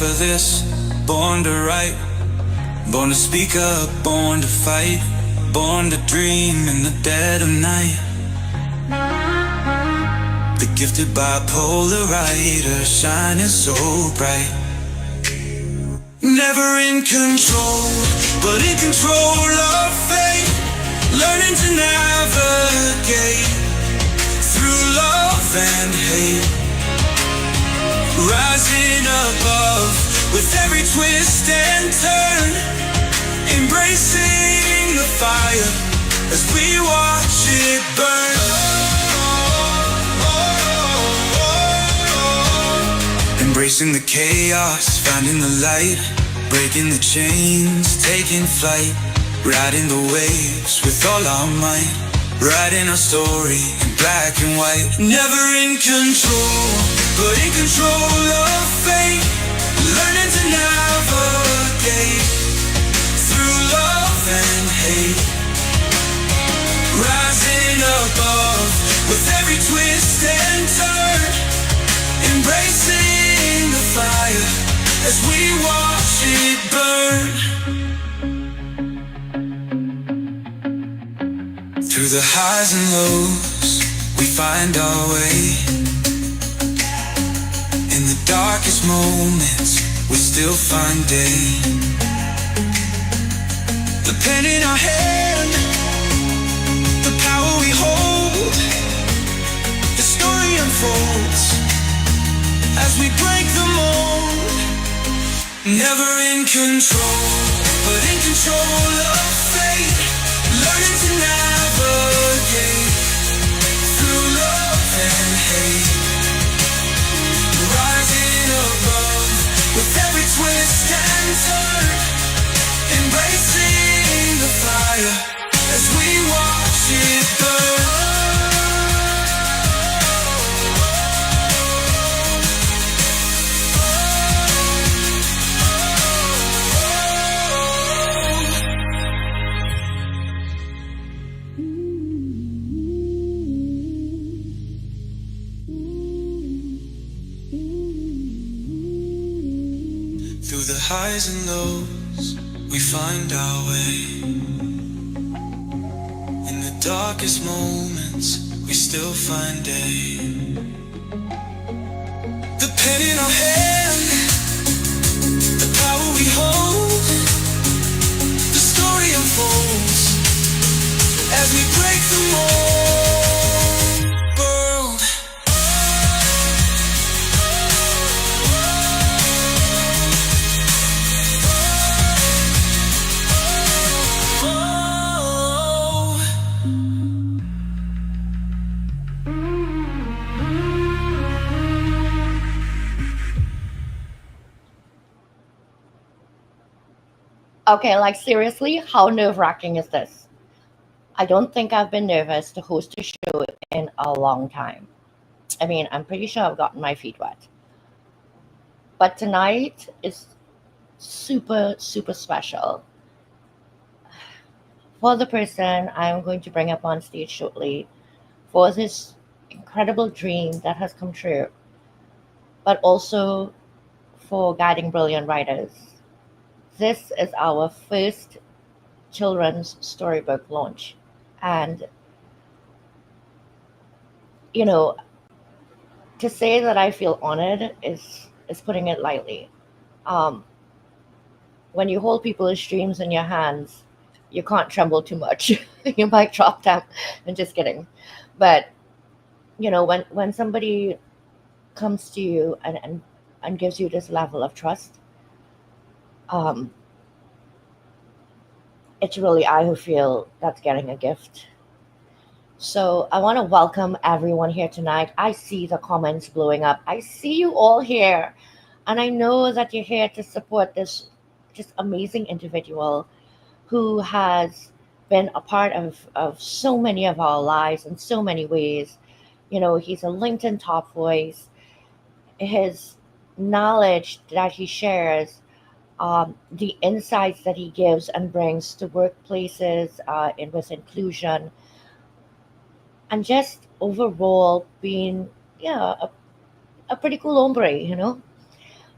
for this. Born to write, born to speak up, born to fight, born to dream in the dead of night. The gifted bipolar writer shining so bright. Never in control, but in control of fate. Learning to navigate through love and hate. Rising above with every twist and turn. Embracing the fire as we watch it burn. Embracing the chaos, finding the light. Breaking the chains, taking flight. Riding the waves with all our might. Writing our story in black and white. Never in control, but in control of fate. Learning to navigate through love and hate. Rising above with every twist and turn. Embracing the fire as we watch it burn. Through the highs and lows, we find our way. In the darkest moments, we still find day. The pen in our hand, the power we hold. The story unfolds as we break the mold. Never in control, but in control of fate. Learning to navigate through love and hate. Rising above with every twist and turn. Embracing the fire as we watch it burn. Through the highs and lows, we find our way. In the darkest moments, we still find day. The pen in our hand, the power we hold. The story unfolds as we break the mold. Okay, like seriously, how nerve-wracking is this? I don't think I've been nervous to host a show in a long time. I mean, I'm pretty sure I've gotten my feet wet. But tonight is super, super special. For the person I'm going to bring up on stage shortly, for this incredible dream that has come true, but also for guiding brilliant writers. This is our first children's storybook launch. And, you know, to say that I feel honored is putting it lightly. When you hold people's dreams in your hands, you can't tremble too much. You might drop them. I'm just kidding. But, when somebody comes to you and gives you this level of trust, um, it's really I who feel that's getting a gift. So I want to welcome everyone here tonight. I see the comments blowing up. I see you all here. And I know that you're here to support this just amazing individual who has been a part of so many of our lives in so many ways. He's a LinkedIn top voice. His knowledge that he shares, the insights that he gives and brings to workplaces with inclusion, and just overall being, a pretty cool hombre.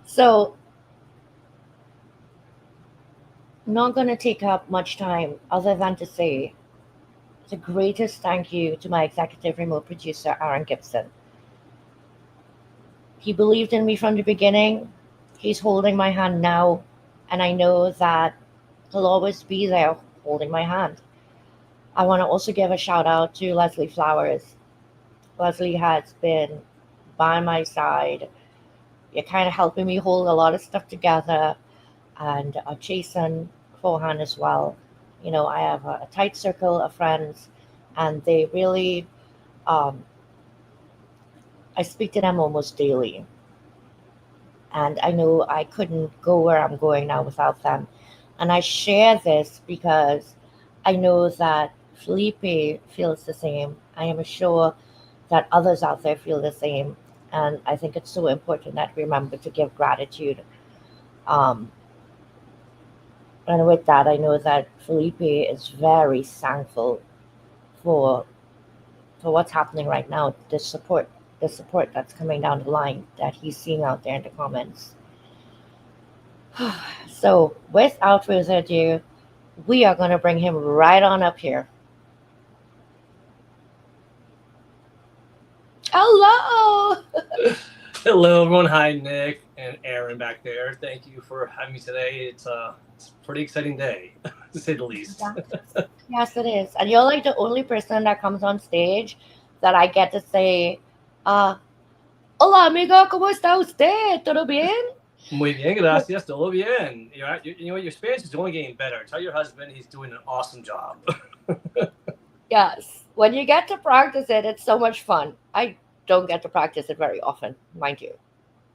So not going to take up much time other than to say the greatest thank you to my executive remote producer, Aaron Gibson. He believed in me from the beginning. He's holding my hand now, and I know that he'll always be there holding my hand. I want to also give a shout out to Leslie Flowers. Leslie has been by my side. You're kind of helping me hold a lot of stuff together, and Jason Cohan as well. You know, I have a tight circle of friends, and they really, um, I speak to them almost daily. And I know I couldn't go where I'm going now without them. And I share this because I know that Felipe feels the same. I am sure that others out there feel the same. And I think it's so important that we remember to give gratitude. Um, and with that, I know that Felipe is very thankful for what's happening right now, the support that's coming down the line that he's seeing out there in the comments. So, without further ado, we are going to bring him right on up here. Hello! Hello, everyone. Hi, Nick and Aaron back there. Thank you for having me today. It's a pretty exciting day, to say the least. Yes, yes, it is. And you're like the only person that comes on stage that I get to say, uh, Hola, amigo, ¿cómo está usted? ¿Todo bien? Muy bien, gracias. Todo bien. You know what? Your Spanish is only getting better. Tell your husband he's doing an awesome job. Yes. When you get to practice it, it's so much fun. I don't get to practice it very often, mind you.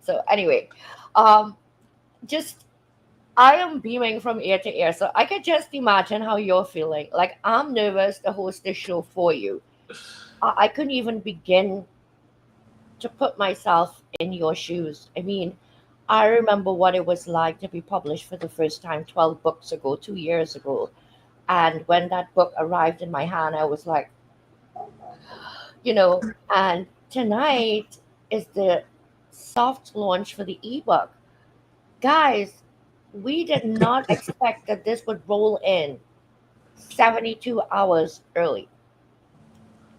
So, anyway, um, just I am beaming from ear to ear, so I could just imagine how you're feeling. Like I'm nervous to host this show for you. I couldn't even begin to put myself in your shoes. I mean, I remember what it was like to be published for the first time 12 books ago, 2 years ago. And when that book arrived in my hand, I was like, you know, and tonight is the soft launch for the ebook. Guys, we did not expect that this would roll in 72 hours early.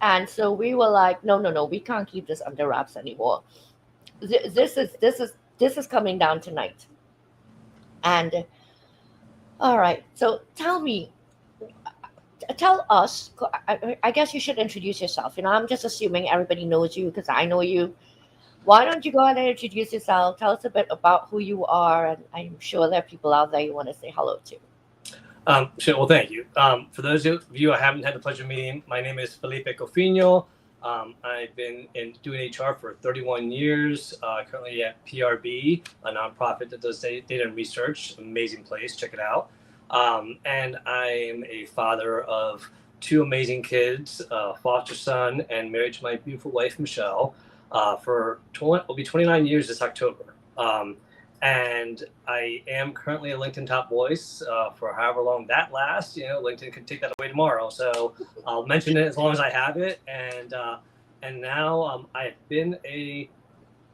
And so we were like, no, no, no, we can't keep this under wraps anymore. This is coming down tonight. And all right, so tell us. I guess you should introduce yourself. You know, I'm just assuming everybody knows you because I know you. Why don't you go ahead and introduce yourself? Tell us a bit about who you are, and I'm sure there are people out there you want to say hello to. Sure. Well, thank you. For those of you I haven't had the pleasure of meeting, my name is Felipe Cofiño. I've been doing HR for 31 years, currently at PRB, a nonprofit that does data and research. Amazing place. Check it out. And I'm a father of two amazing kids, foster son, and married to my beautiful wife, Michelle, will be 29 years this October. And I am currently a LinkedIn top voice for however long that lasts. You know, LinkedIn could take that away tomorrow, so I'll mention it as long as I have it. And now I've been a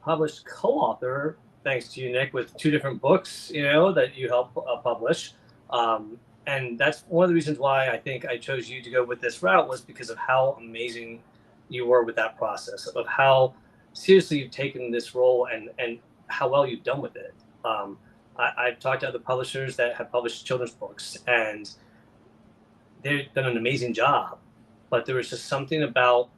published co-author, thanks to you, Nick, with two different books. You know that you help publish, and that's one of the reasons why I think I chose you to go with this route was because of how amazing you were with that process, of how seriously you've taken this role and how well you've done with it. I've talked to other publishers that have published children's books, and they've done an amazing job. But there was just something about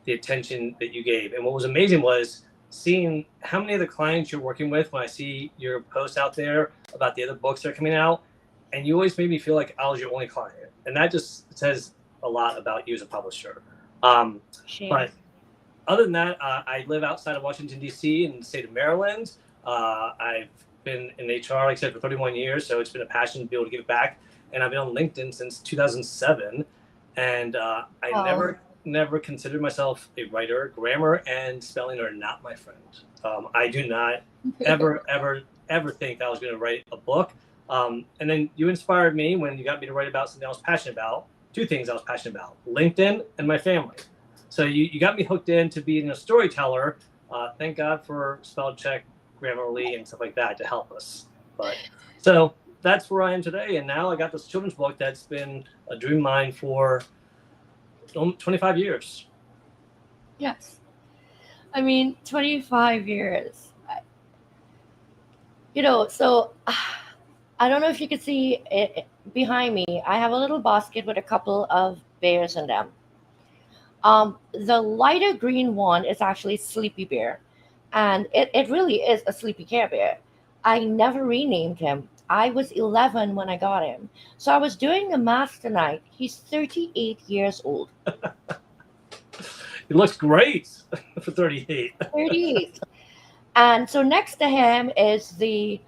the attention that you gave. And what was amazing was seeing how many of the clients you're working with when I see your posts out there about the other books that are coming out. And you always made me feel like I was your only client. And that just says a lot about you as a publisher. But other than that, I live outside of Washington, D.C. in the state of Maryland. I've been in HR, like I said, for 31 years, so it's been a passion to be able to give back. And I've been on LinkedIn since 2007, and I never considered myself a writer. Grammar and spelling are not my friend. I do not ever think I was going to write a book. And then you inspired me when you got me to write about something I was passionate about. Two things I was passionate about: LinkedIn and my family. So you got me hooked into being a storyteller. Thank God for spell check, Grammarly, and stuff like that to help us. But so that's where I am today. And now I got this children's book that's been a dream of mine for 25 years. Yes. I mean, 25 years. So I don't know if you can see it behind me. I have a little basket with a couple of bears in them. The lighter green one is actually Sleepy Bear, and it really is a Sleepy Care Bear. I never renamed him. I was 11 when I got him. So I was doing the math tonight. He's 38 years old. He looks great for 38. 38. And so next to him is the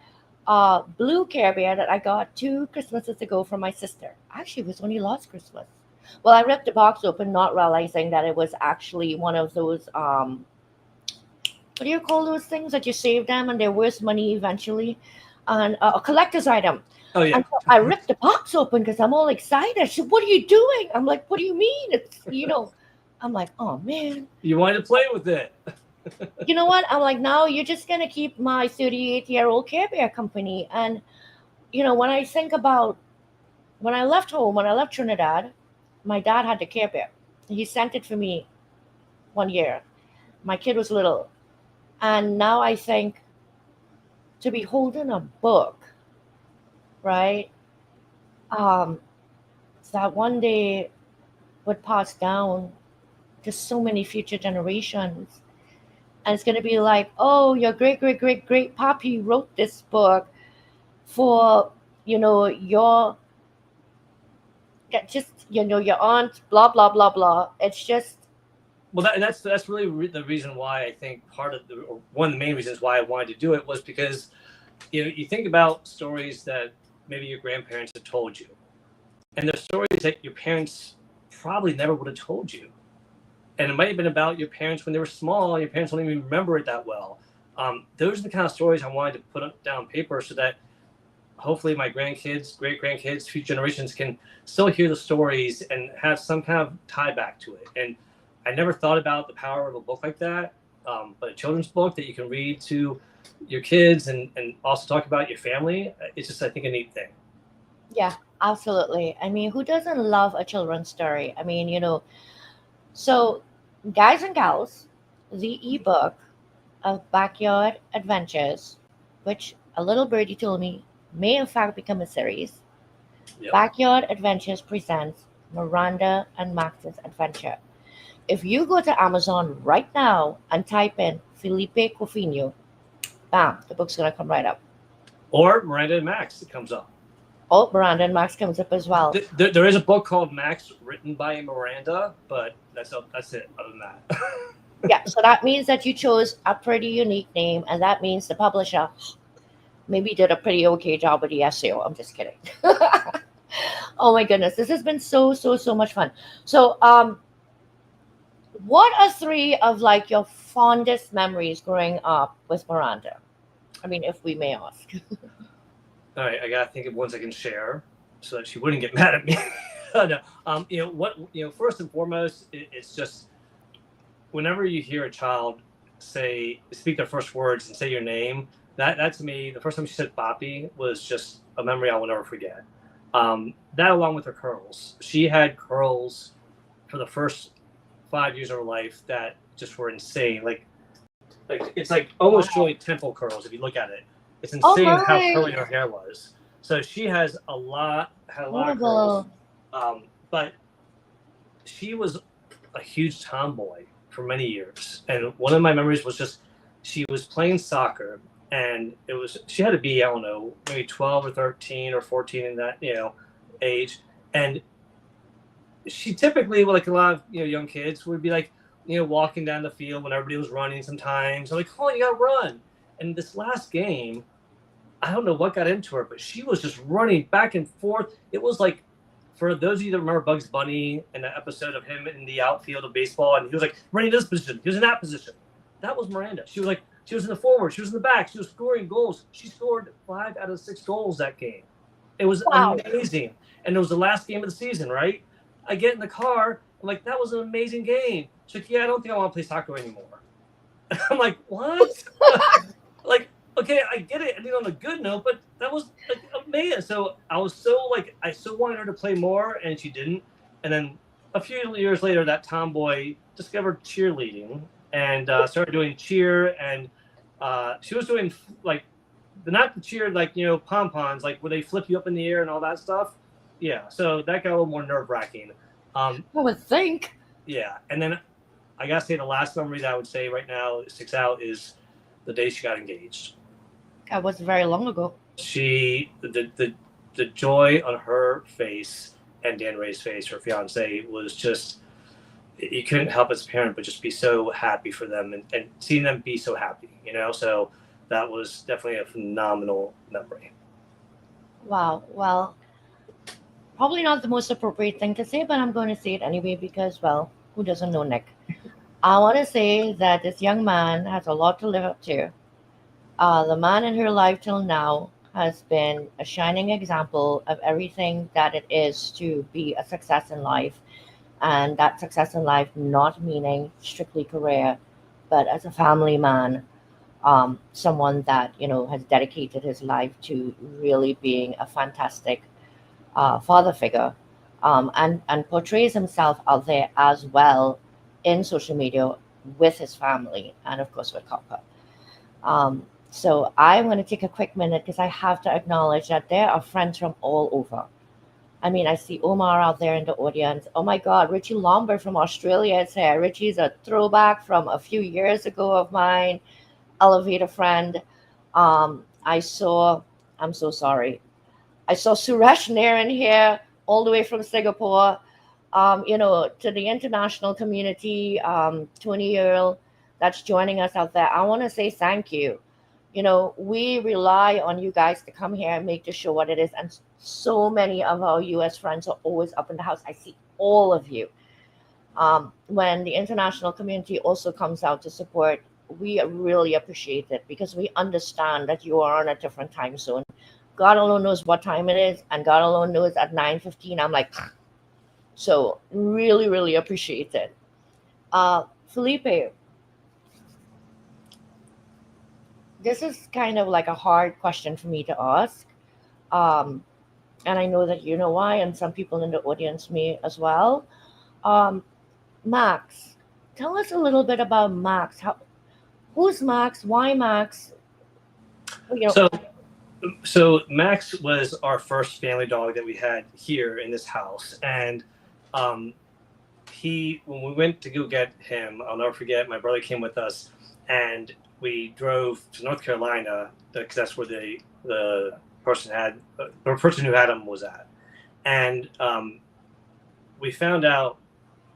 blue Care Bear that I got 2 Christmases ago from my sister. Actually, it was only last Christmas. Well, I ripped the box open, not realizing that it was actually one of those, what do you call those things that you save them and they're worth money eventually? And a collector's item. Oh, yeah. And so I ripped the box open because I'm all excited. She said, "What are you doing?" I'm like, "What do you mean?" I'm like, "Oh, man." You wanted to play with it. You know what? I'm like, "No, you're just going to keep my 38-year-old Care Bear company." And, when I think about when I left home, when I left Trinidad, my dad had the Care Bear. He sent it for me one year. My kid was little. And now I think to be holding a book, right? That one day would pass down to so many future generations. And it's going to be like, "Oh, your great, great, great, great pappy wrote this book for, your your aunt, blah, blah, blah, blah." It's just, Well, that's really the reason why I think or one of the main reasons why I wanted to do it was because, you think about stories that maybe your grandparents have told you, and they're stories that your parents probably never would have told you. And it might have been about your parents when they were small, and your parents don't even remember it that well. Those are the kind of stories I wanted to put down on paper so that hopefully my grandkids, great grandkids, future generations can still hear the stories and have some kind of tie back to it. And I never thought about the power of a book like that, but a children's book that you can read to your kids and also talk about your family. It's just, I think, a neat thing. yeah, absolutely. I mean, who doesn't love a children's story? I mean, so guys and gals, the ebook of Backyard Adventures, which a little birdie told me may in fact become a series. Yep. Backyard Adventures presents Miranda and Max's Adventure. If you go to Amazon right now and type in Felipe Cofiño, bam, the book's going to come right up. Or Miranda and Max, it comes up. Oh, Miranda and Max comes up as well. There is a book called Max written by Miranda, but that's it other than that. Yeah, so that means that you chose a pretty unique name, and that means the publisher maybe did a pretty okay job with the SEO. I'm just kidding. Oh my goodness, this has been so much fun. So, what are 3 of like your fondest memories growing up with Miranda? I mean, if we may ask. All right, I gotta think of ones I can share so that she wouldn't get mad at me. No, first and foremost, it's just whenever you hear a child speak their first words and say your name, that to me, the first time she said Papi was just a memory I will never forget. That along with her curls. She had curls for the first 5 years of her life that just were insane. Like it's like almost truly temple curls if you look at it. It's insane how curly her hair was. So she had a lot of curls. But she was a huge tomboy for many years. And one of my memories was just she was playing soccer, and she had to be, I don't know, maybe 12 or 13 or 14 in that, age. And she typically, like a lot of young kids, would be like, walking down the field when everybody was running sometimes. I'm like, "Oh, you gotta run." And this last game, I don't know what got into her, but she was just running back and forth. It was like, for those of you that remember Bugs Bunny and that episode of him in the outfield of baseball, and he was like running this position, he was in that position. That was Miranda. She was in the forward, she was in the back, she was scoring goals. She scored 5 out of 6 goals that game. It was amazing. And it was the last game of the season, right? I get in the car, I'm like, "That was an amazing game." She's like, "Yeah, I don't think I want to play soccer anymore." I'm like, "What?" Like, okay, I get it. I mean, on a good note, but that was like me. So I was so like, I so wanted her to play more, and she didn't. And then a few years later, that tomboy discovered cheerleading and started doing cheer. And she was doing like, not the cheer, like, pom poms, like where they flip you up in the air and all that stuff. Yeah. So that got a little more nerve wracking. I would think. Yeah. And then I gotta say, the last memory that I would say right now sticks out is the day she got engaged. That was very long ago. The joy on her face and Dan Ray's face, her fiance, was just, you couldn't help as a parent but just be so happy for them, and seeing them be so happy, so that was definitely a phenomenal memory. Wow. Well, probably not the most appropriate thing to say, but I'm going to say it anyway because, well, who doesn't know Nick? I want to say that this young man has a lot to live up to. The man in her life till now has been a shining example of everything that it is to be a success in life, and that success in life not meaning strictly career, but as a family man, someone that has dedicated his life to really being a fantastic father figure, and portrays himself out there as well in social media with his family and of course with Copper. So I'm going to take a quick minute because I have to acknowledge that there are friends from all over. I mean, I see Omar out there in the audience. Oh my God, Richie Lombard from Australia is here. Richie's a throwback from a few years ago of mine, elevator friend. I saw, I'm so sorry. I saw Suresh Nair here, all the way from Singapore. To the international community, Tony Earl, that's joining us out there. I want to say thank you. We rely on you guys to come here and make the show what it is. And so many of our US friends are always up in the house. I see all of you. When the international community also comes out to support, we really appreciate it because we understand that you are on a different time zone. God alone knows what time it is, and God alone knows at 9:15. I'm like, so really, really appreciate it. Felipe, this is kind of like a hard question for me to ask. Um, and I know that you know why, and some people in the audience may as well. Um, Max, tell us a little bit about Max. Who's Max? Why Max? You know, So Max was our first family dog that we had here in this house, and um, when we went to go get him, I'll never forget. My brother came with us, and we drove to North Carolina because that's where the person who had him was at, and we found out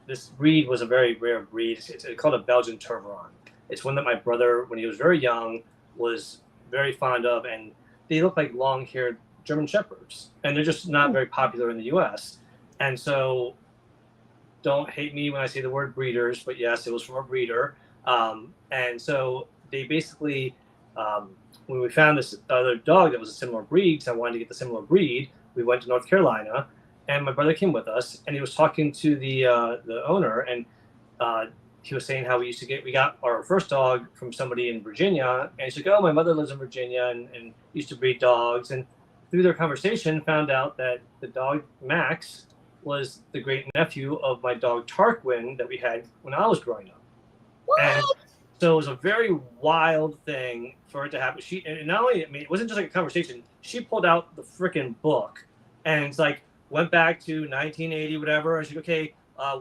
this breed was a very rare breed. It's called a Belgian Tervuren. It's one that my brother, when he was very young, was very fond of, and they look like long-haired German Shepherds, and they're just not very popular in the U.S. And so, don't hate me when I say the word breeders, but yes, it was from a breeder. And so they basically, when we found this other dog that was a similar breed, because I wanted to get the similar breed, we went to North Carolina, and my brother came with us, and he was talking to the owner, and he was saying how we got our first dog from somebody in Virginia, and he's like, oh, my mother lives in Virginia and used to breed dogs. And through their conversation, found out that the dog Max was the great nephew of my dog Tarquin that we had when I was growing up. what? And so it was a very wild thing for it to happen. And not only, I mean, it wasn't just like a conversation. She pulled out the freaking book and it's like, went back to 1980, whatever. And she's like, okay,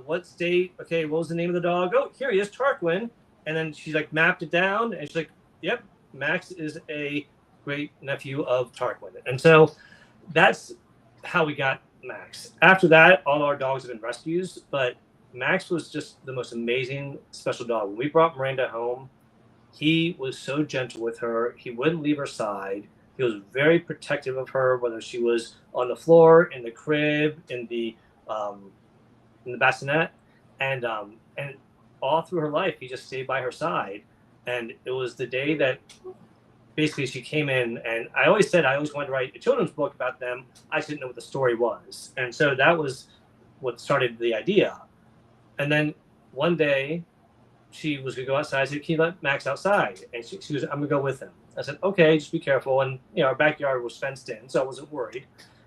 what state? Okay, what was the name of the dog? Oh, here he is, Tarquin. And then she's like mapped it down, and she's like, yep, Max is a great nephew of Tarquin. And so that's how we got Max. After that, all our dogs have been rescues, but Max was just the most amazing special dog. When we brought Miranda home, he was so gentle with her. He wouldn't leave her side. He was very protective of her, whether she was on the floor, in the crib, in the bassinet, and all through her life, he just stayed by her side. And it was the day that basically she came in, and I always said I always wanted to write a children's book about them. I just didn't know what the story was, and so that was what started the idea. And then one day, she was gonna go outside. I said, "Can you let Max outside?" And she was, "I'm gonna go with him." I said, okay, just be careful. And, our backyard was fenced in, so I wasn't worried.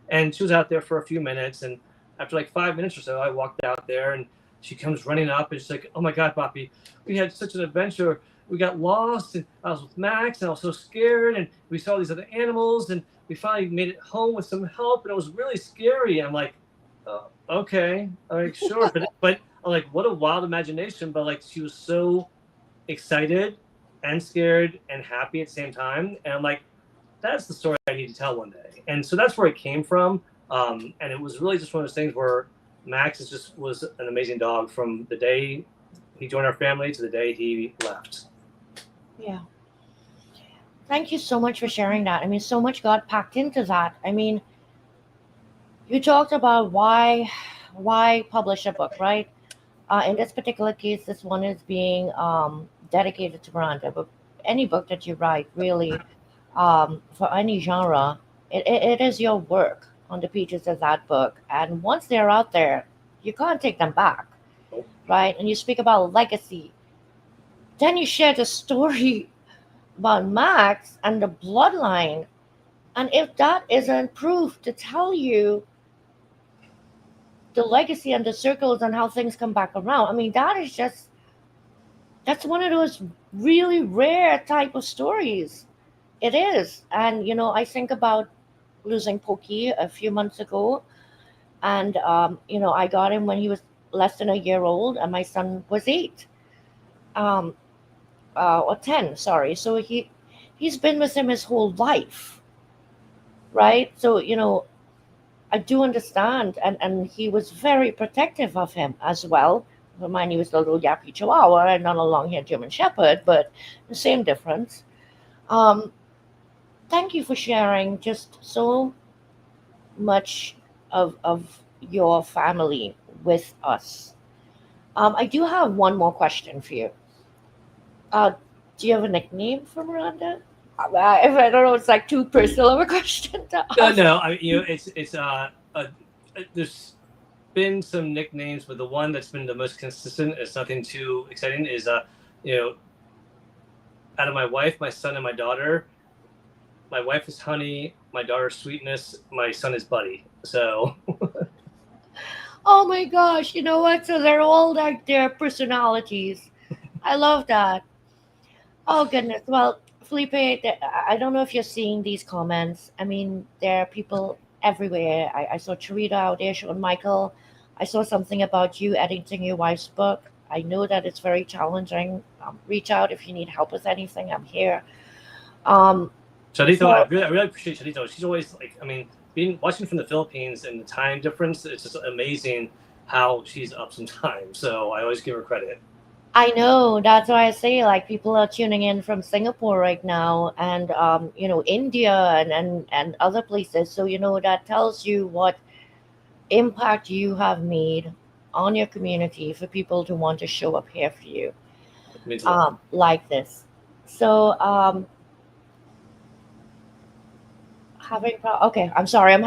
And she was out there for a few minutes. And after like 5 minutes or so, I walked out there and she comes running up and she's like, oh my God, Poppy, we had such an adventure. We got lost and I was with Max and I was so scared. And we saw these other animals and we finally made it home with some help. And it was really scary. And I'm like, okay, all right, sure. but I'm like, what a wild imagination. But like, she was so excited and scared and happy at the same time. And I'm like, that's the story I need to tell one day. And so that's where it came from. And it was really just one of those things where Max was an amazing dog from the day he joined our family to the day he left. Yeah. Thank you so much for sharing that. I mean, so much got packed into that. I mean, you talked about why publish a book, right? In this particular case, this one is being dedicated to Miranda. But any book that you write, really, for any genre, it is your work on the pages of that book. And once they're out there, you can't take them back, right? And you speak about legacy. Then you share the story about Max and the bloodline. And if that isn't proof to tell you the legacy and the circles and how things come back around, I mean, that's one of those really rare type of stories. It is. And, I think about losing Pokey a few months ago. And, I got him when he was less than a year old and my son was 8. Or 10, sorry. So he's been with him his whole life, right? So, I do understand. And he was very protective of him as well. Mine, he was a little yappy chihuahua and not a long-haired German Shepherd, but the same difference. Um, Thank you for sharing just so much of your family with us. I do have one more question for you. Uh, do you have a nickname for Miranda? If I don't know, it's like too personal of a question to ask. No, I mean, there's been some nicknames, but the one that's been the most consistent, it's nothing too exciting, is out of my wife, my son, and my daughter, my wife is Honey, my daughter's Sweetness, my son is Buddy. So Oh my gosh, you know what? So they're all like their personalities. I love that. Oh goodness. Well, Felipe, I don't know if you're seeing these comments. I mean, there are people everywhere. I saw Charita out there, Shawn Michael. I saw something about you editing your wife's book. I know that it's very challenging. Reach out if you need help with anything. I'm here. Um, Charito, so I really appreciate Charito. She's always like, I mean, watching from the Philippines and the time difference, it's just amazing how she's up sometimes. So I always give her credit. I know that's why I say like people are tuning in from Singapore right now and India and other places. So that tells you what impact you have made on your community for people to want to show up here for you It means a lot. like this. So okay, I'm sorry, I'm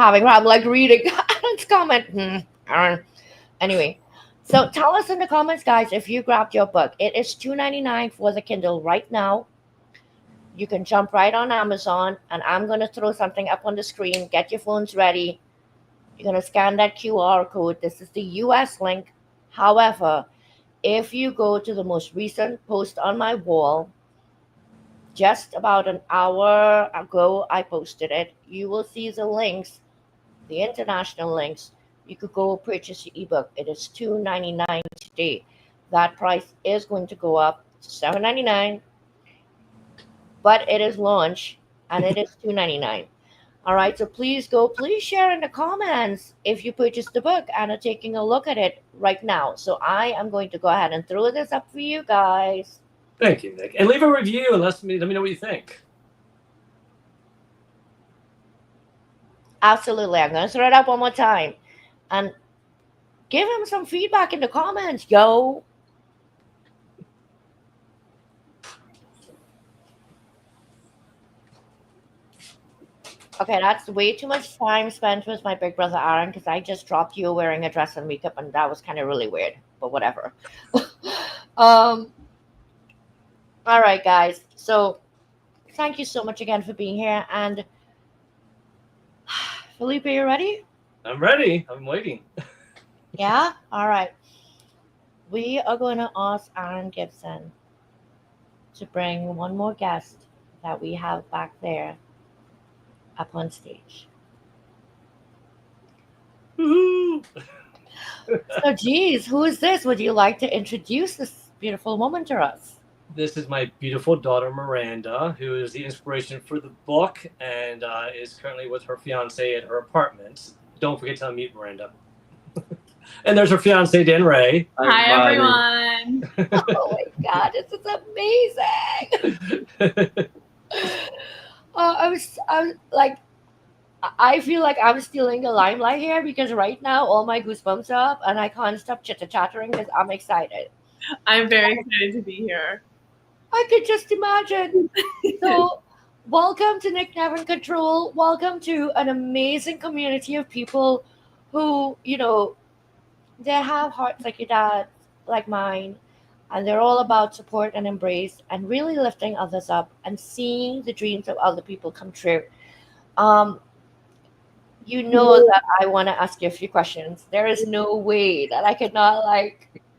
like reading Aaron's comment. Aaron. Anyway, so tell us in the comments, guys, if you grabbed your book. It is $2.99 for the Kindle right now. You can jump right on Amazon, and I'm going to throw something up on the screen. Get your phones ready. You're going to scan that QR code. This is the US link. However, if you go to the most recent post on my wall, just about an hour ago, I posted it. You will see the links, the international links. You could go purchase your ebook. It is $2.99 today. That price is going to go up to $7.99, but it is launched and it is $2.99. All right, so please share in the comments if you purchased the book and are taking a look at it right now. So I am going to go ahead and throw this up for you guys. Thank you, Nick. And leave a review and let me know what you think. Absolutely. I'm going to throw it up one more time. And give him some feedback in the comments, yo. Okay, that's way too much time spent with my big brother Aaron because I just dropped you wearing a dress and makeup, and that was kind of really weird, but whatever. All right, guys. So thank you so much again for being here. And Felipe, you ready? I'm ready. I'm waiting. Yeah? All right. We are going to ask Aaron Gibson to bring one more guest that we have back there up on stage. Woohoo! So, geez, who is this? Would you like to introduce this beautiful woman to us? This is my beautiful daughter Miranda, who is the inspiration for the book and is currently with her fiance at her apartment. Don't forget to unmute Miranda. And there's her fiance Dan Ray. Hi, everyone. Oh my God, this is amazing. I was like, I feel like I'm stealing the limelight here because right now all my goosebumps are up and I can't stop chitter chattering because I'm excited. I'm very excited to be here. I could just imagine. So, welcome to Nick Never Control. Welcome to an amazing community of people who, they have hearts like your dad, like mine, and they're all about support and embrace and really lifting others up and seeing the dreams of other people come true. Um, you know that I want to ask you a few questions. There is no way that I could not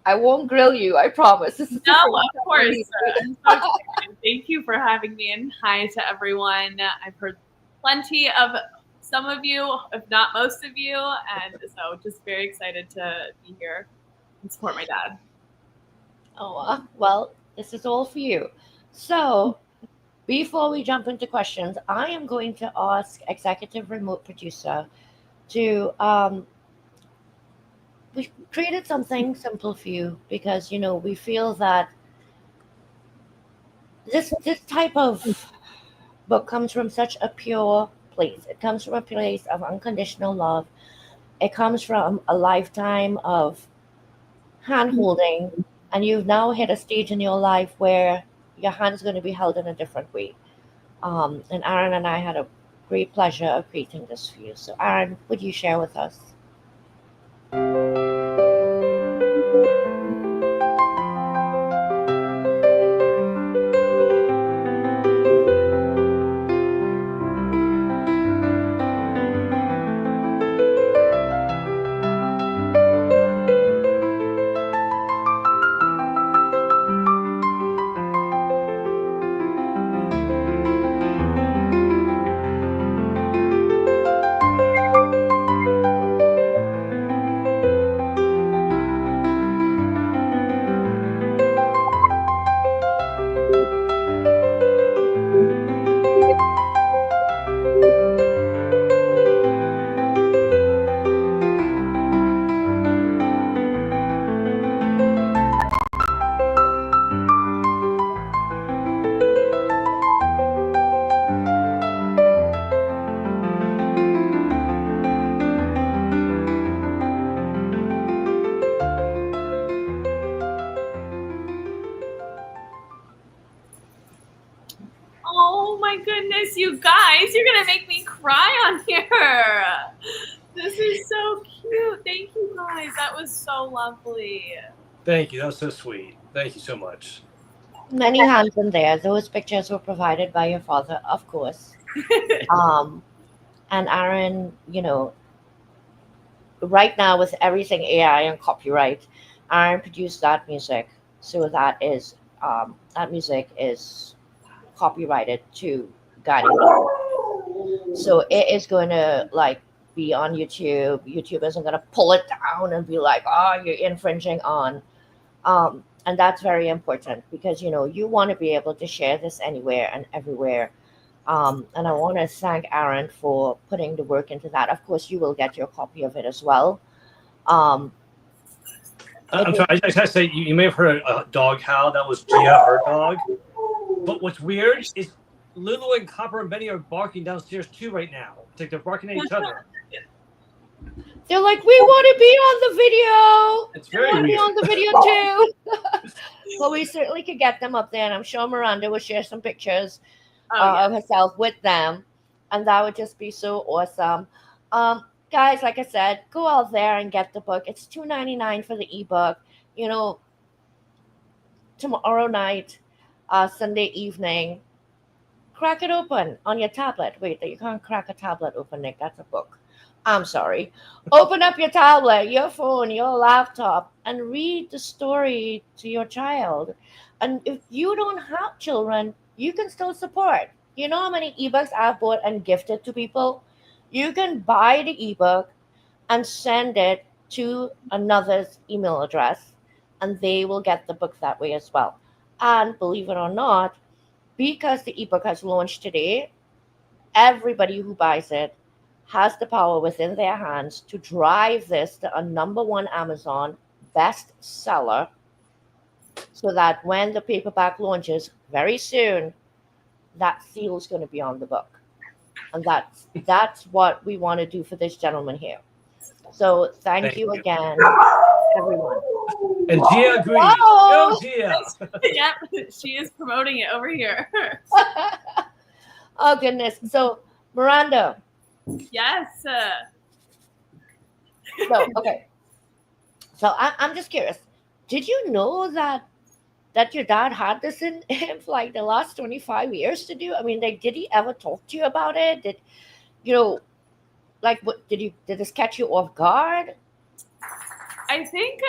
I won't grill you. I promise. This is the No, first of time I course. meet you. I'm so excited. Thank you for having me, and hi to everyone. I've heard plenty of some of you, if not most of you, and so just very excited to be here and support my dad. Oh, well, this is all for you. So, before we jump into questions, I am going to ask executive remote producer to we created something simple for you because we feel that this type of book comes from such a pure place. It comes from a place of unconditional love. It comes from a lifetime of hand holding, and you've now hit a stage in your life where your hand's going to be held in a different way. And Aaron and I had a great pleasure of creating this for you. So, Aaron, would you share with us? Oh my goodness, you guys, you're gonna make me cry on here. This is so cute. Thank you guys. That was so lovely. Thank you. That was so sweet. Thank you so much. Many hands in there. Those pictures were provided by your father, of course. And Aaron, right now with everything AI and copyright, Aaron produced that music. So that music is copyrighted to Guiding Light. So it is going to be on YouTube. YouTube isn't going to pull it down and be like, "Oh, you're infringing on." And that's very important because you want to be able to share this anywhere and everywhere. And I want to thank Aaron for putting the work into that. Of course, you will get your copy of it as well. I'm sorry. I just gotta say, you may have heard a dog howl. That was Gia, her dog. But what's weird is Lulu and Copper and Benny are barking downstairs too right now. It's like they're barking at each other. They're like, we want to be on the video. It's very we want to be weird. on the video too. But we certainly could get them up there, and I'm sure Miranda will share some pictures of herself with them, and that would just be so awesome. Guys, like I said, go out there and get the book. It's $2.99 for the ebook. Tomorrow night, Sunday evening, crack it open on your tablet. Wait, you can't crack a tablet open, Nick. That's a book. I'm sorry. Open up your tablet, your phone, your laptop, and read the story to your child. And if you don't have children, you can still support. You know how many ebooks I've bought and gifted to people? You can buy the ebook and send it to another's email address, and they will get the book that way as well. And believe it or not, because the ebook has launched today, everybody who buys it has the power within their hands to drive this to a number one Amazon bestseller so that when the paperback launches very soon, that seal is going to be on the book. And that's what we want to do for this gentleman here. So thank you again, everyone. And Gia agrees. Whoa! Go, Gia. Yep, she is promoting it over here. Oh goodness. So Miranda. Yes. So okay. So I'm just curious. Did you know that your dad had this in him for like the last 25 years to do? I mean, like, did he ever talk to you about it? Did you know? Like, what did this catch you off guard? I think,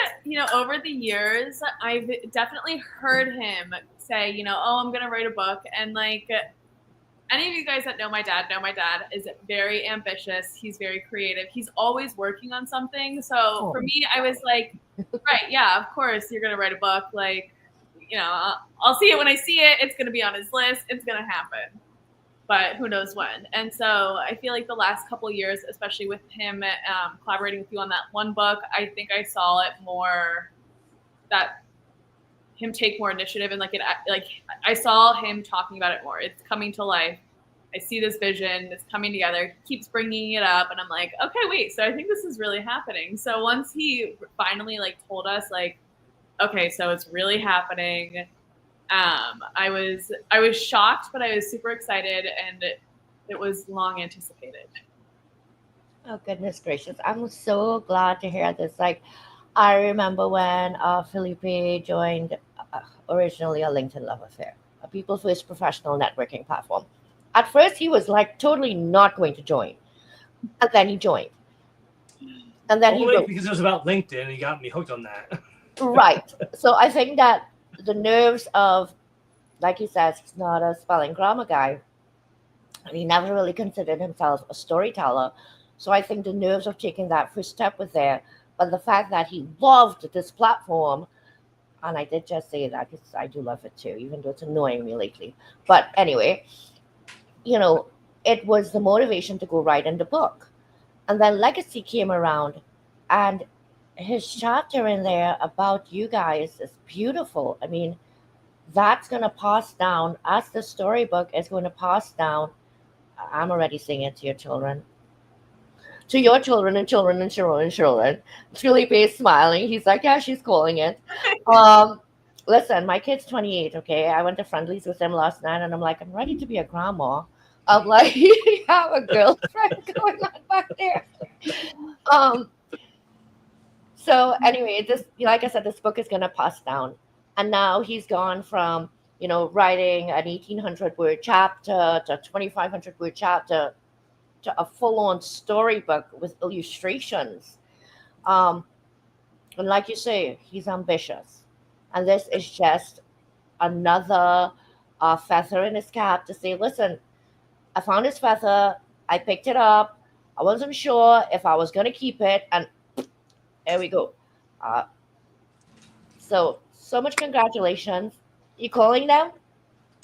over the years, I've definitely heard him say, oh, I'm going to write a book. And like, any of you guys that know my dad is very ambitious. He's very creative. He's always working on something. So for me, I was like, right, yeah, of course you're going to write a book. Like, I'll see it when I see it. It's going to be on his list. It's going to happen. But who knows when. And so I feel like the last couple of years, especially with him collaborating with you on that one book, I think I saw it more, that him take more initiative, and like I saw him talking about it more. It's coming to life. I see this vision. It's coming together. He keeps bringing it up, and I'm like, okay, wait. So I think this is really happening. So once he finally told us okay, so it's really happening. I was shocked, but I was super excited, and it was long anticipated. Oh goodness gracious! I'm so glad to hear this. Like, I remember when Felipe joined originally a LinkedIn Love Affair, a people's first professional networking platform. At first, he was totally not going to join, and then he joined, and then only because it was about LinkedIn, and he got me hooked on that. Right. So I think that the nerves of, like he says, he's not a spelling grammar guy, and he never really considered himself a storyteller. So I think the nerves of taking that first step was there. But the fact that he loved this platform, and I did just say that because I do love it too, even though it's annoying me lately. But anyway, it was the motivation to go write in the book. And then Legacy came around, and his chapter in there about you guys is beautiful. I mean, that's going to pass down as the storybook is going to pass down. I'm already saying it to your children. To your children and children and children and children. Felipe is smiling. He's like, yeah, she's calling it. Listen, my kid's 28, okay? I went to friendlies with him last night, and I'm like, I'm ready to be a grandma. I'm like, you have a girlfriend going on back there. So anyway, this, like I said, this book is going to pass down. And now he's gone from, writing an 1,800 word chapter to 2,500 word chapter to a full-on storybook with illustrations. And like you say, he's ambitious. And this is just another feather in his cap to say, listen, I found this feather. I picked it up. I wasn't sure if I was going to keep it. And there we go. So much congratulations. You calling them?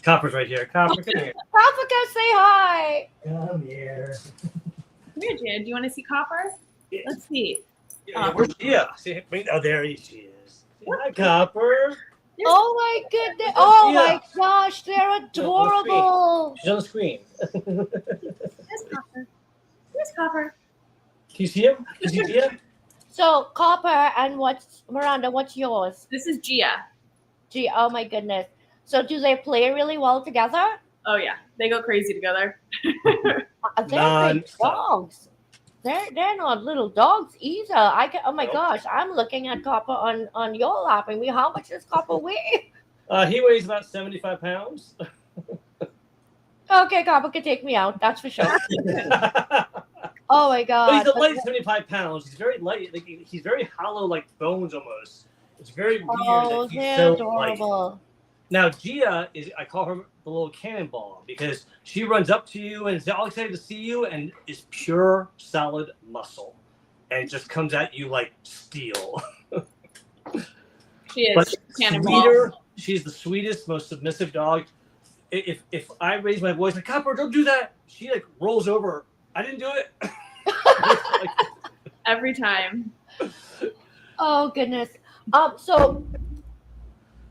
Copper's right here. Copper, come here. Copper, go say hi. Come here. Come here, Jan. Do you want to see Copper? Yeah. Let's see. Where's Gia? Oh, there she is. Hi, Copper. Oh my goodness. Oh my gosh, they're adorable. She's on the screen. There's Copper. There's Copper. Can you see him? Can you see Gia? So Copper and Miranda, what's yours? This is Gia. Gee, oh my goodness. So do they play really well together? Oh yeah, they go crazy together. They're big dogs. They're not little dogs either. Oh my gosh, I'm looking at Copper on your lap. I mean, how much does Copper weigh? He weighs about 75 pounds. Okay, Copper can take me out. That's for sure. Oh my But God. he's a light 75 pounds. He's very light. Like he's very hollow, like bones almost. It's very weird Oh, that he's they're so light. adorable. Now Gia is, I call her the little cannonball because she runs up to you and is all excited to see you and is pure solid muscle and just comes at you like steel. She is But cannonball. sweeter, she's the sweetest, most submissive dog. If I raise my voice like Copper, don't do that, she like rolls over. I didn't do it. Like, Every time. Oh goodness. So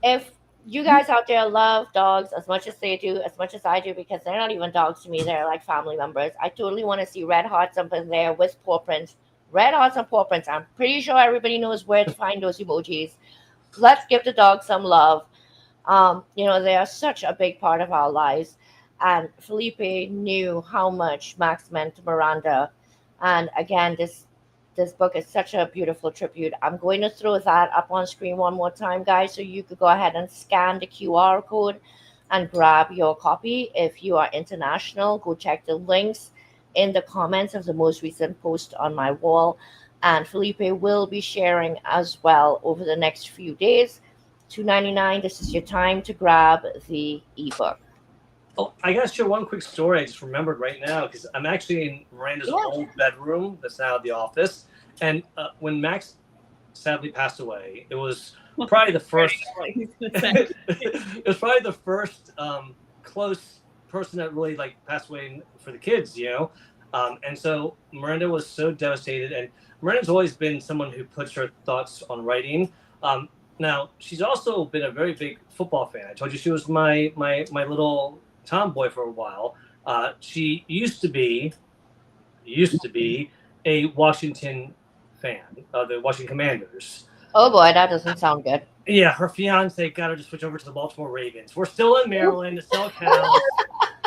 if you guys out there love dogs as much as they do, as much as I do, because they're not even dogs to me, they're like family members. I totally want to see red hearts up in there with paw prints. Red hearts and paw prints. I'm pretty sure everybody knows where to find those emojis. Let's give the dog some love. They are such a big part of our lives. And Felipe knew how much Max meant to Miranda. And again, this book is such a beautiful tribute. I'm going to throw that up on screen one more time, guys, so you could go ahead and scan the QR code and grab your copy. If you are international, go check the links in the comments of the most recent post on my wall. And Felipe will be sharing as well over the next few days. $2.99. This is your time to grab the ebook. oh, I gotta share one quick story I just remembered right now because I'm actually in Miranda's old bedroom that's now the office. And when Max sadly passed away, it was probably the first. It was probably the first close person that really like passed away for the kids, and so Miranda was so devastated. And Miranda's always been someone who puts her thoughts on writing. Now she's also been a very big football fan. I told you she was my little tomboy for a while. She used to be a Washington fan of the Washington Commanders. Oh boy, that doesn't sound good. Yeah, her fiance got her to switch over to the Baltimore Ravens. We're still in Maryland. It still counts.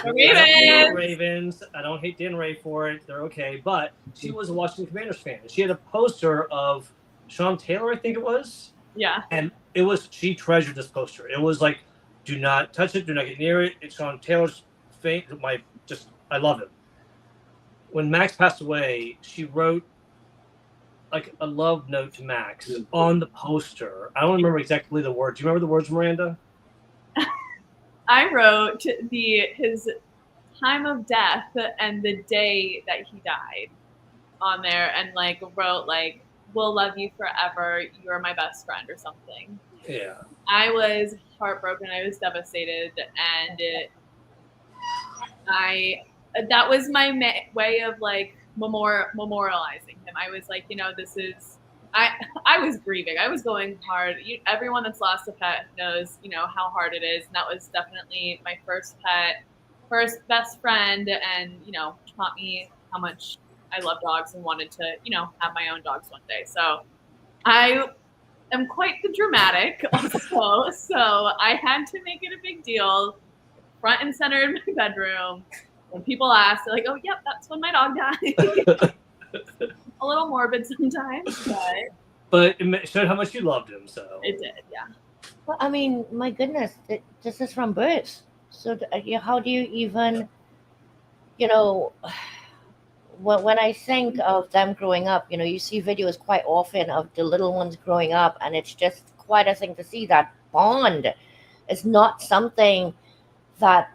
Ravens. I don't hate Dan Ray for it. They're okay. But she was a Washington Commanders fan. She had a poster of Sean Taylor, I think it was. Yeah. And she treasured this poster. It was like, do not touch it. Do not get near it. It's Sean Taylor's face. I love him. When Max passed away, she wrote like a love note to Max on the poster. I don't remember exactly the words. Do you remember the words, Miranda? I wrote his time of death and the day that he died on there, and like wrote like, "We'll love you forever. You are my best friend," or something. Yeah. I was heartbroken. I was devastated, and that was my way of like memorializing him. I was like, this is. I was grieving. I was going hard. Everyone that's lost a pet knows, how hard it is. And that was definitely my first pet, first best friend, and, taught me how much I love dogs and wanted to, have my own dogs one day. So I am quite the dramatic also. So I had to make it a big deal, front and center in my bedroom. When people ask, they're like, "Oh, yep, that's when my dog died." A little morbid sometimes, but it showed how much you loved him. So it did, yeah. Well, I mean, my goodness, this is from birth. So how do you even, when I think of them growing up, you see videos quite often of the little ones growing up, and it's just quite a thing to see. That bond is not something that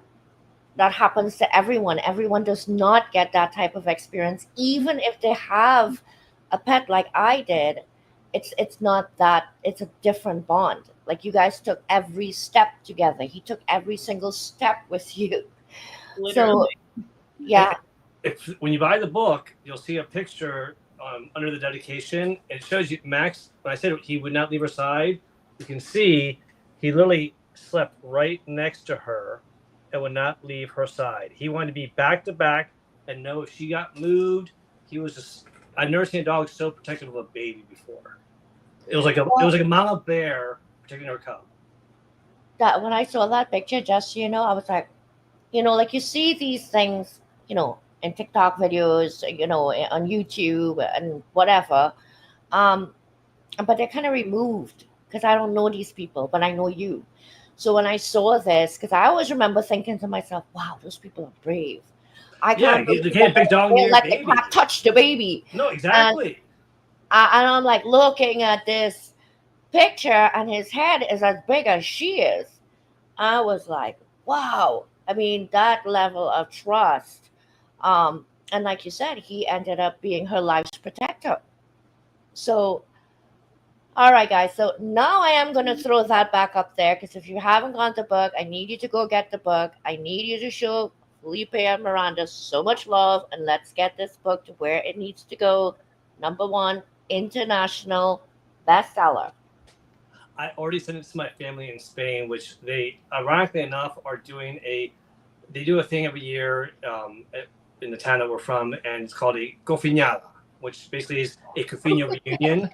happens to everyone. Everyone does not get that type of experience, even if they have a pet like I did. It's not that. It's a different bond. Like, you guys took every step together. He took every single step with you. Literally. So yeah. When you buy the book, you'll see a picture under the dedication. It shows you Max. When I said he would not leave her side, you can see he literally slept right next to her and would not leave her side. He wanted to be back to back and know if she got moved. He was just. I've never seen a dog so protective of a baby before. It was like a mama bear protecting her cub. That when I saw that picture, just I was like, like you see these things, in TikTok videos, on YouTube and whatever, but they're kind of removed because I don't know these people, but I know you. So when I saw this, because I always remember thinking to myself, wow, those people are brave. I Yeah, can't you believe can't that big dog they near your let the cat baby. touch the baby. No, And, exactly. and I'm like looking at this picture, and his head is as big as she is. I was like, wow. I mean, that level of trust. And like you said, he ended up being her life's protector. So, all right, guys. So now I am going to throw that back up there because if you haven't got the book, I need you to go get the book. I need you to show Felipe and Miranda so much love, and let's get this book to where it needs to go. Number one, international bestseller. I already sent it to my family in Spain, which they, ironically enough, are doing a. They do a thing every year in the town that we're from, and it's called a Cofiñada, which basically is a Cofiño reunion,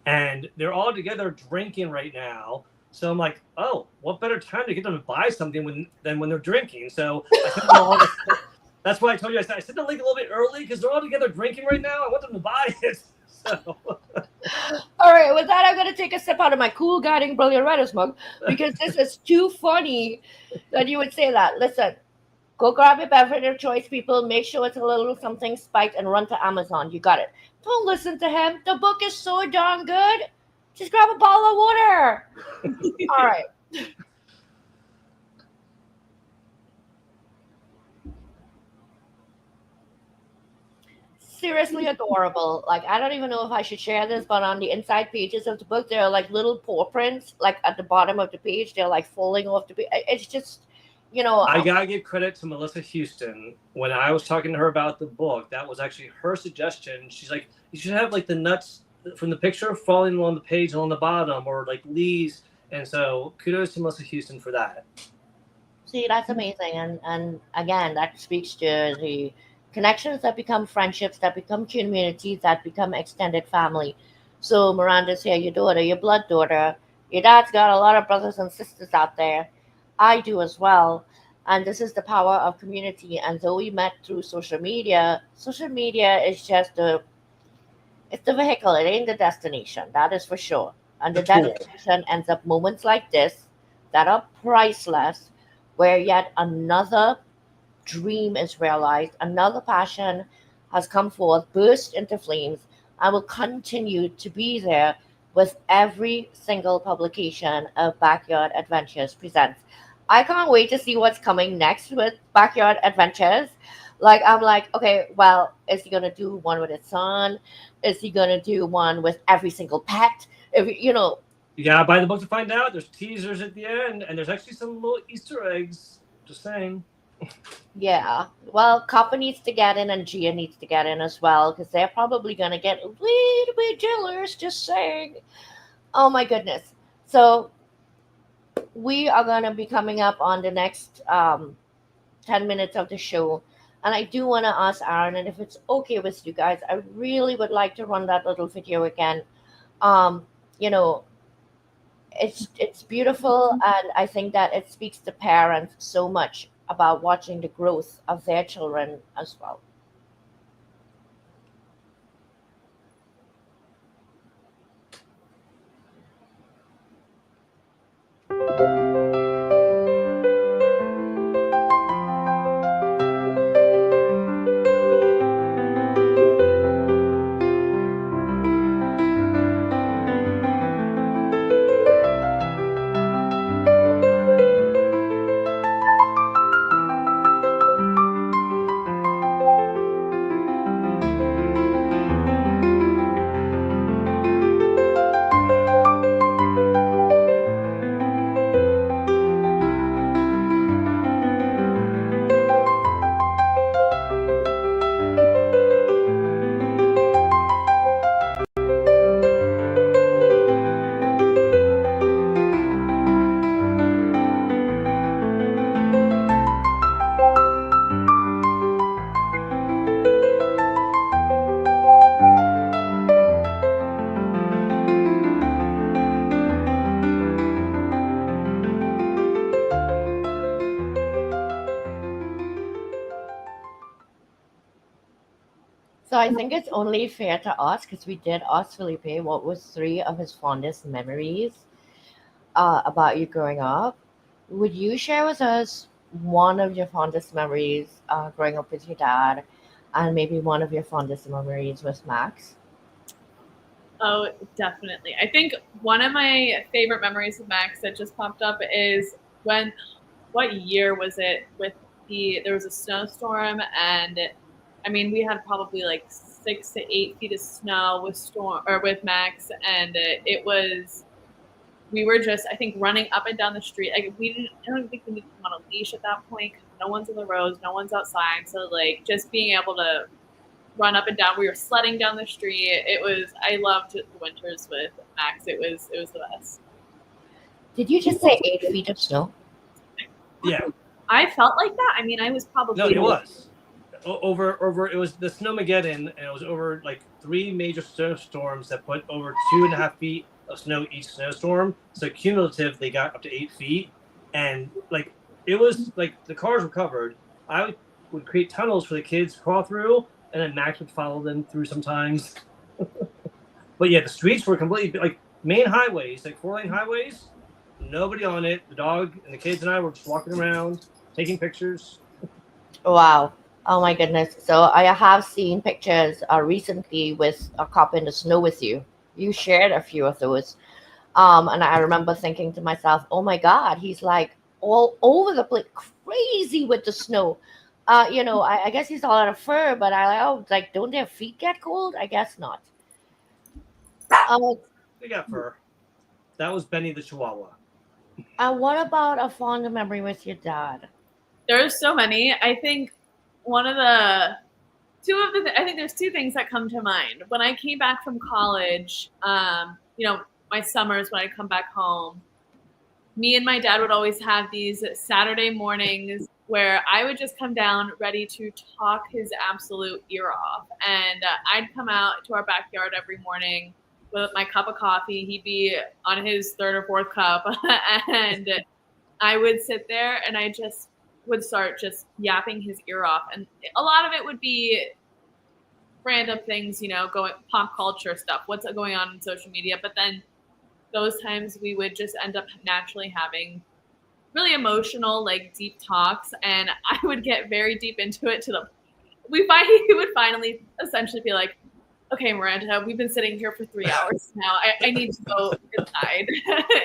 and they're all together drinking right now. So I'm like, oh, what better time to get them to buy something than when they're drinking? So I sent them all this. That's why I told you I sent the link a little bit early because they're all together drinking right now. I want them to buy it. So. All right, with that, I'm going to take a sip out of my cool guiding brilliant writer's mug because this is too funny that you would say that. Listen, go grab your beverage of choice, people. Make sure it's a little something spiked and run to Amazon. You got it. Don't listen to him. The book is so darn good. Just grab a bottle of water. All right. Seriously adorable. Like, I don't even know if I should share this, but on the inside pages of the book, there are like little paw prints, like at the bottom of the page. They're like falling off the page. It's just, you know, I gotta give credit to Melissa Houston. When I was talking to her about the book, that was actually her suggestion. She's like, you should have like the nuts from the picture falling along the page along the bottom, or like leaves. And so, kudos to Melissa Houston for that. see, that's amazing. And again, that speaks to the connections that become friendships, that become communities, that become extended family. So Miranda's here, your daughter, your blood daughter. Your dad's got a lot of brothers and sisters out there. I do as well. And this is the power of community. And though we met through social media is just it's the vehicle, it ain't the destination. That is for sure. And The the tool. destination ends up moments like this that are priceless, where yet another dream is realized, another passion has come forth, burst into flames, and will continue to be there with every single publication of Backyard Adventures Presents. I can't wait to see what's coming next with Backyard Adventures. Like, I'm like, okay, well, is he gonna do one with his son? Is he gonna do one with every single pet? If you know, You gotta buy the book to find out. There's teasers at the end, and there's actually some little Easter eggs. Just saying. yeah. Well, Copper needs to get in and Gia needs to get in as well because they're probably going to get a little bit jealous, just saying. Oh my goodness. So we are going to be coming up on the next 10 minutes of the show. And I do want to ask Aaron, and if it's okay with you guys, I really would like to run that little video again. Um, you know, it's beautiful, and I think that it speaks to parents so much about watching the growth of their children as well. So I think it's only fair to ask, because we did ask Felipe what was three of his fondest memories about you growing up. Would you share with us one of your fondest memories growing up with your dad, and maybe one of your fondest memories with Max? Oh, definitely. I think one of my favorite memories of Max that just popped up is when, what year was it? There was a snowstorm, and I mean, we had probably like 6 to 8 feet of snow with Max, and it was we were just, I think, running up and down the street. Like I don't think we needed him on a leash at that point because no one's on the roads, no one's outside. So like just being able to run up and down, we were sledding down the street. I loved the winters with Max. It was the best. Did you just say 8 feet of snow? Yeah. I felt like that. I mean, I was No, probably it was over. It was the Snowmageddon, and it was over like 3 major snowstorms that put over 2.5 feet of snow each snowstorm. So cumulative, they got up to 8 feet, and like it was like the cars were covered. I would create tunnels for the kids to crawl through, and then Max would follow them through sometimes. But yeah, the streets were completely like main highways, like 4-lane highways. Nobody on it. The dog and the kids and I were just walking around, taking pictures. Wow. Oh my goodness. So I have seen pictures recently with a cop in the snow with you. You shared a few of those. And I remember thinking to myself, oh my God, he's like all over the place, crazy with the snow. I guess he's all out of fur, but like, don't their feet get cold? I guess not. Uh, They got fur. That was Benny the Chihuahua. and what about a fond memory with your dad? There's so many. I think one of the I think there's two things that come to mind. When I came back from college, my summers when I come back home, me and my dad would always have these Saturday mornings where I would just come down ready to talk his absolute ear off. And I'd come out to our backyard every morning with my cup of coffee. He'd be on his third or fourth cup. And I would sit there and I just would start just yapping his ear off. And a lot of it would be random things, going pop culture stuff, what's going on in social media. But then those times we would just end up naturally having really emotional, like deep talks, and I would get very deep into it he would finally essentially be like, okay, Miranda, we've been sitting here for 3 hours now. I need to go inside.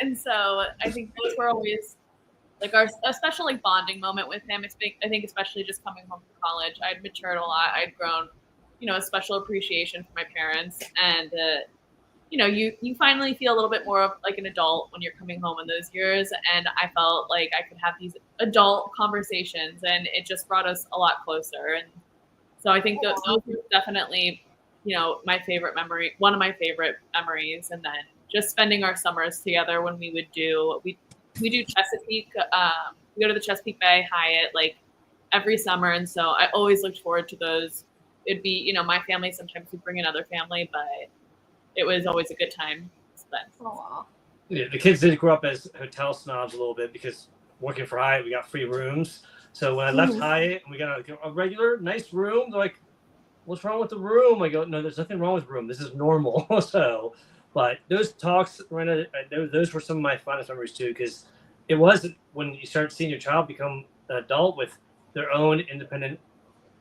And so I think those were always like a special like bonding moment with him. I think especially just coming home from college, I'd matured a lot. I'd grown, a special appreciation for my parents, and you finally feel a little bit more of like an adult when you're coming home in those years. And I felt like I could have these adult conversations, and it just brought us a lot closer. And so I think those are definitely, my favorite memory, one of my favorite memories. And then just spending our summers together when we do Chesapeake. We go to the Chesapeake Bay Hyatt like every summer, and so I always looked forward to those. It'd be, my family, sometimes we'd bring another family, but it was always a good time spent. Aww. Yeah, the kids did grow up as hotel snobs a little bit because working for Hyatt, we got free rooms. So when I left Hyatt and we got a regular nice room, they're like, "What's wrong with the room?" I go, "No, there's nothing wrong with the room. This is normal." So, but those talks, those were some of my fondest memories too, because it was when you start seeing your child become an adult with their own independent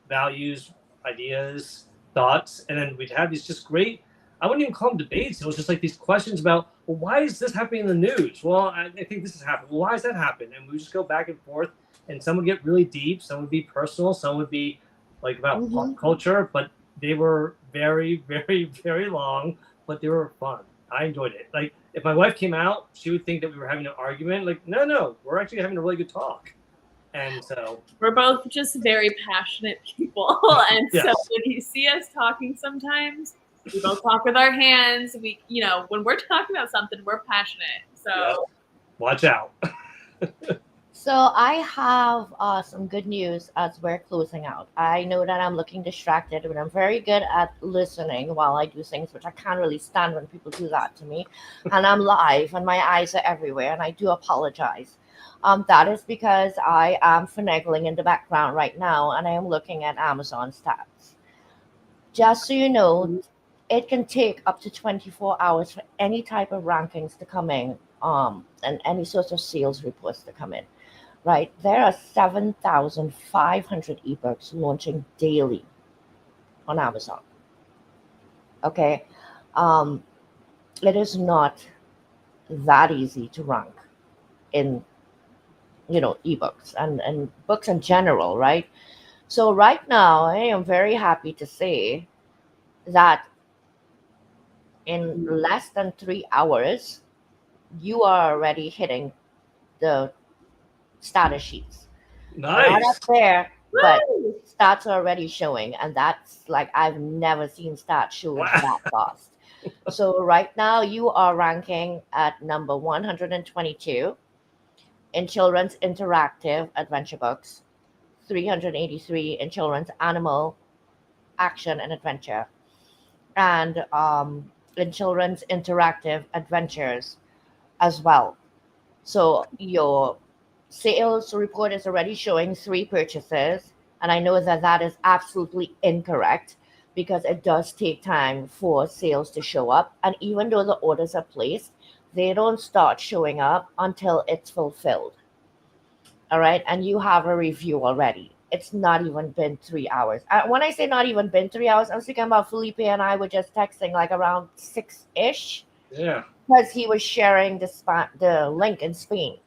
values, ideas, thoughts, and then we'd have these just great. I wouldn't even call them debates. It was just like these questions about, well, why is this happening in the news? Well, I think this has happened. Well, why has that happened? And we would just go back and forth. And some would get really deep. Some would be personal. Some would be like about pop culture. But they were very, very, very long. But they were fun. I enjoyed it. Like if my wife came out, she would think that we were having an argument. Like, no, we're actually having a really good talk. And so we're both just very passionate people. And yes. So when you see us talking sometimes, we both talk with our hands. When we're talking about something, we're passionate. So yeah. Watch out. So I have some good news as we're closing out. I know that I'm looking distracted, but I'm very good at listening while I do things, which I can't really stand when people do that to me. And I'm live and my eyes are everywhere, and I do apologize. That is because I am finagling in the background right now, and I am looking at Amazon stats. Just so you know, it can take up to 24 hours for any type of rankings to come in and any sorts of sales reports that come in, right? There are 7,500 ebooks launching daily on Amazon. Okay. Um, it is not that easy to rank in, ebooks and books in general, right? So right now, I am very happy to say that in less than 3 hours, you are already hitting the status sheets. We're not Nice. up there, but Woo! stats are already showing, and that's like I've never seen stats showing Wow. that fast. So right now, you are ranking at number 122 in children's interactive adventure books, 383 in children's animal action and adventure, and in children's interactive adventures as well. So your sales report is already showing 3 purchases, and I know that that is absolutely incorrect because it does take time for sales to show up. And even though the orders are placed, they don't start showing up until it's fulfilled. All right. And you have a review already. It's not even been 3 hours. When I say not even been 3 hours, I'm speaking about Felipe and I were just texting like around 6 ish Yeah. because he was sharing the link in Spain.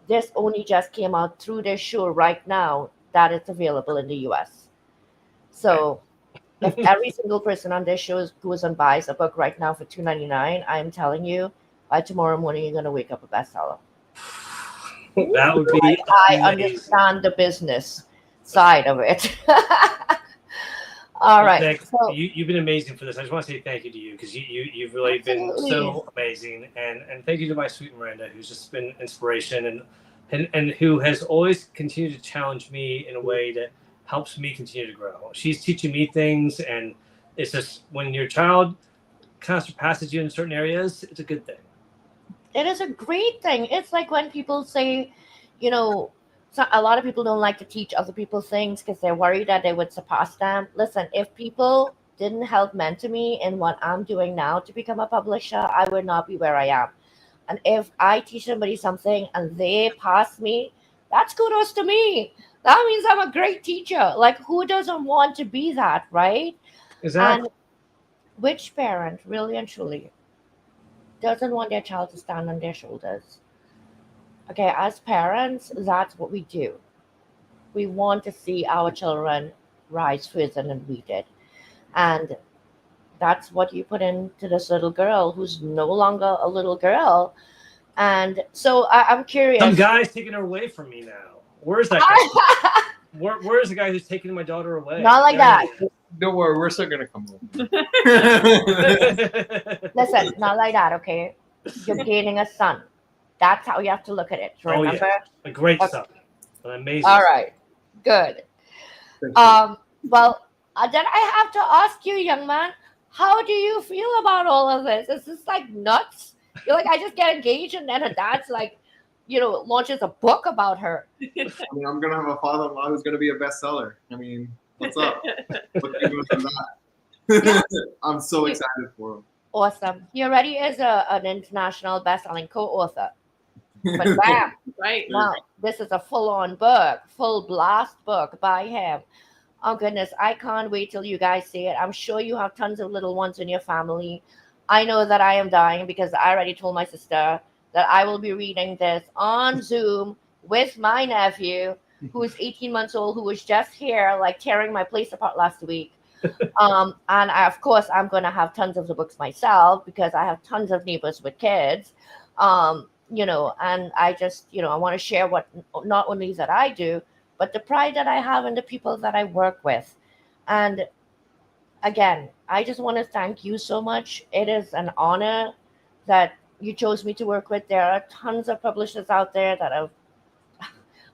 This only just came out through their show right now that it's available in the US. So if every single person on this show goes and buys a book right now for $2.99, I'm telling you, by tomorrow morning you're gonna wake up a bestseller. That would be Like, I amazing. understand the business side of it. All Well, right. Nick, So you've been amazing for this. I just want to say thank you to you because you've really been absolutely. so amazing, and thank you to my sweet Miranda, who's just been inspiration and who has always continued to challenge me in a way that helps me continue to grow. She's teaching me things, and it's just when your child kind of surpasses you in certain areas, it's a good thing. It is a great thing. It's like when people say, you know, a lot of people don't like to teach other people things because they're worried that they would surpass them. Listen, if people didn't help mentor me in what I'm doing now to become a publisher, I would not be where I am. And if I teach somebody something and they pass me, that's kudos to me. That means I'm a great teacher. Like, who doesn't want to be that, right? Exactly. And which parent, really and truly, doesn't want their child to stand on their shoulders? Okay, as parents, that's what we do. We want to see our children rise further than we did. And that's what you put into this little girl who's no longer a little girl. And so I'm Some curious. guy's taking her away from me now. Where's that guy? Where's the guy who's taking my daughter away? Not like that. Don't worry, we're still gonna come over. Listen, not like that, okay? You're gaining a son. That's how you have to look at it. Oh, yeah. Remember? A great Okay. son. An amazing All son. right. Good. Thank you. Well, then I have to ask you, young man, how do you feel about all of this? Is this like nuts? You're like, I just get engaged and then her dad's like, launches a book about her. I mean, I'm gonna have a father-in-law who's gonna be a bestseller. I mean, what's up? What can you do from that? I'm so excited for him. Awesome. He already is an international best-selling co-author. But bam, Right. now this is a full-on book, full blast book by him. Oh goodness, I can't wait till you guys see it. I'm sure you have tons of little ones in your family. I know that I am dying because I already told my sister that I will be reading this on Zoom with my nephew, who is 18 months old, who was just here, like tearing my place apart last week. And of course, I'm going to have tons of the books myself because I have tons of neighbors with kids. And I just, I want to share what not only that I do, but the pride that I have in the people that I work with. And again, I just want to thank you so much. It is an honor that you chose me to work with. There are tons of publishers out there that have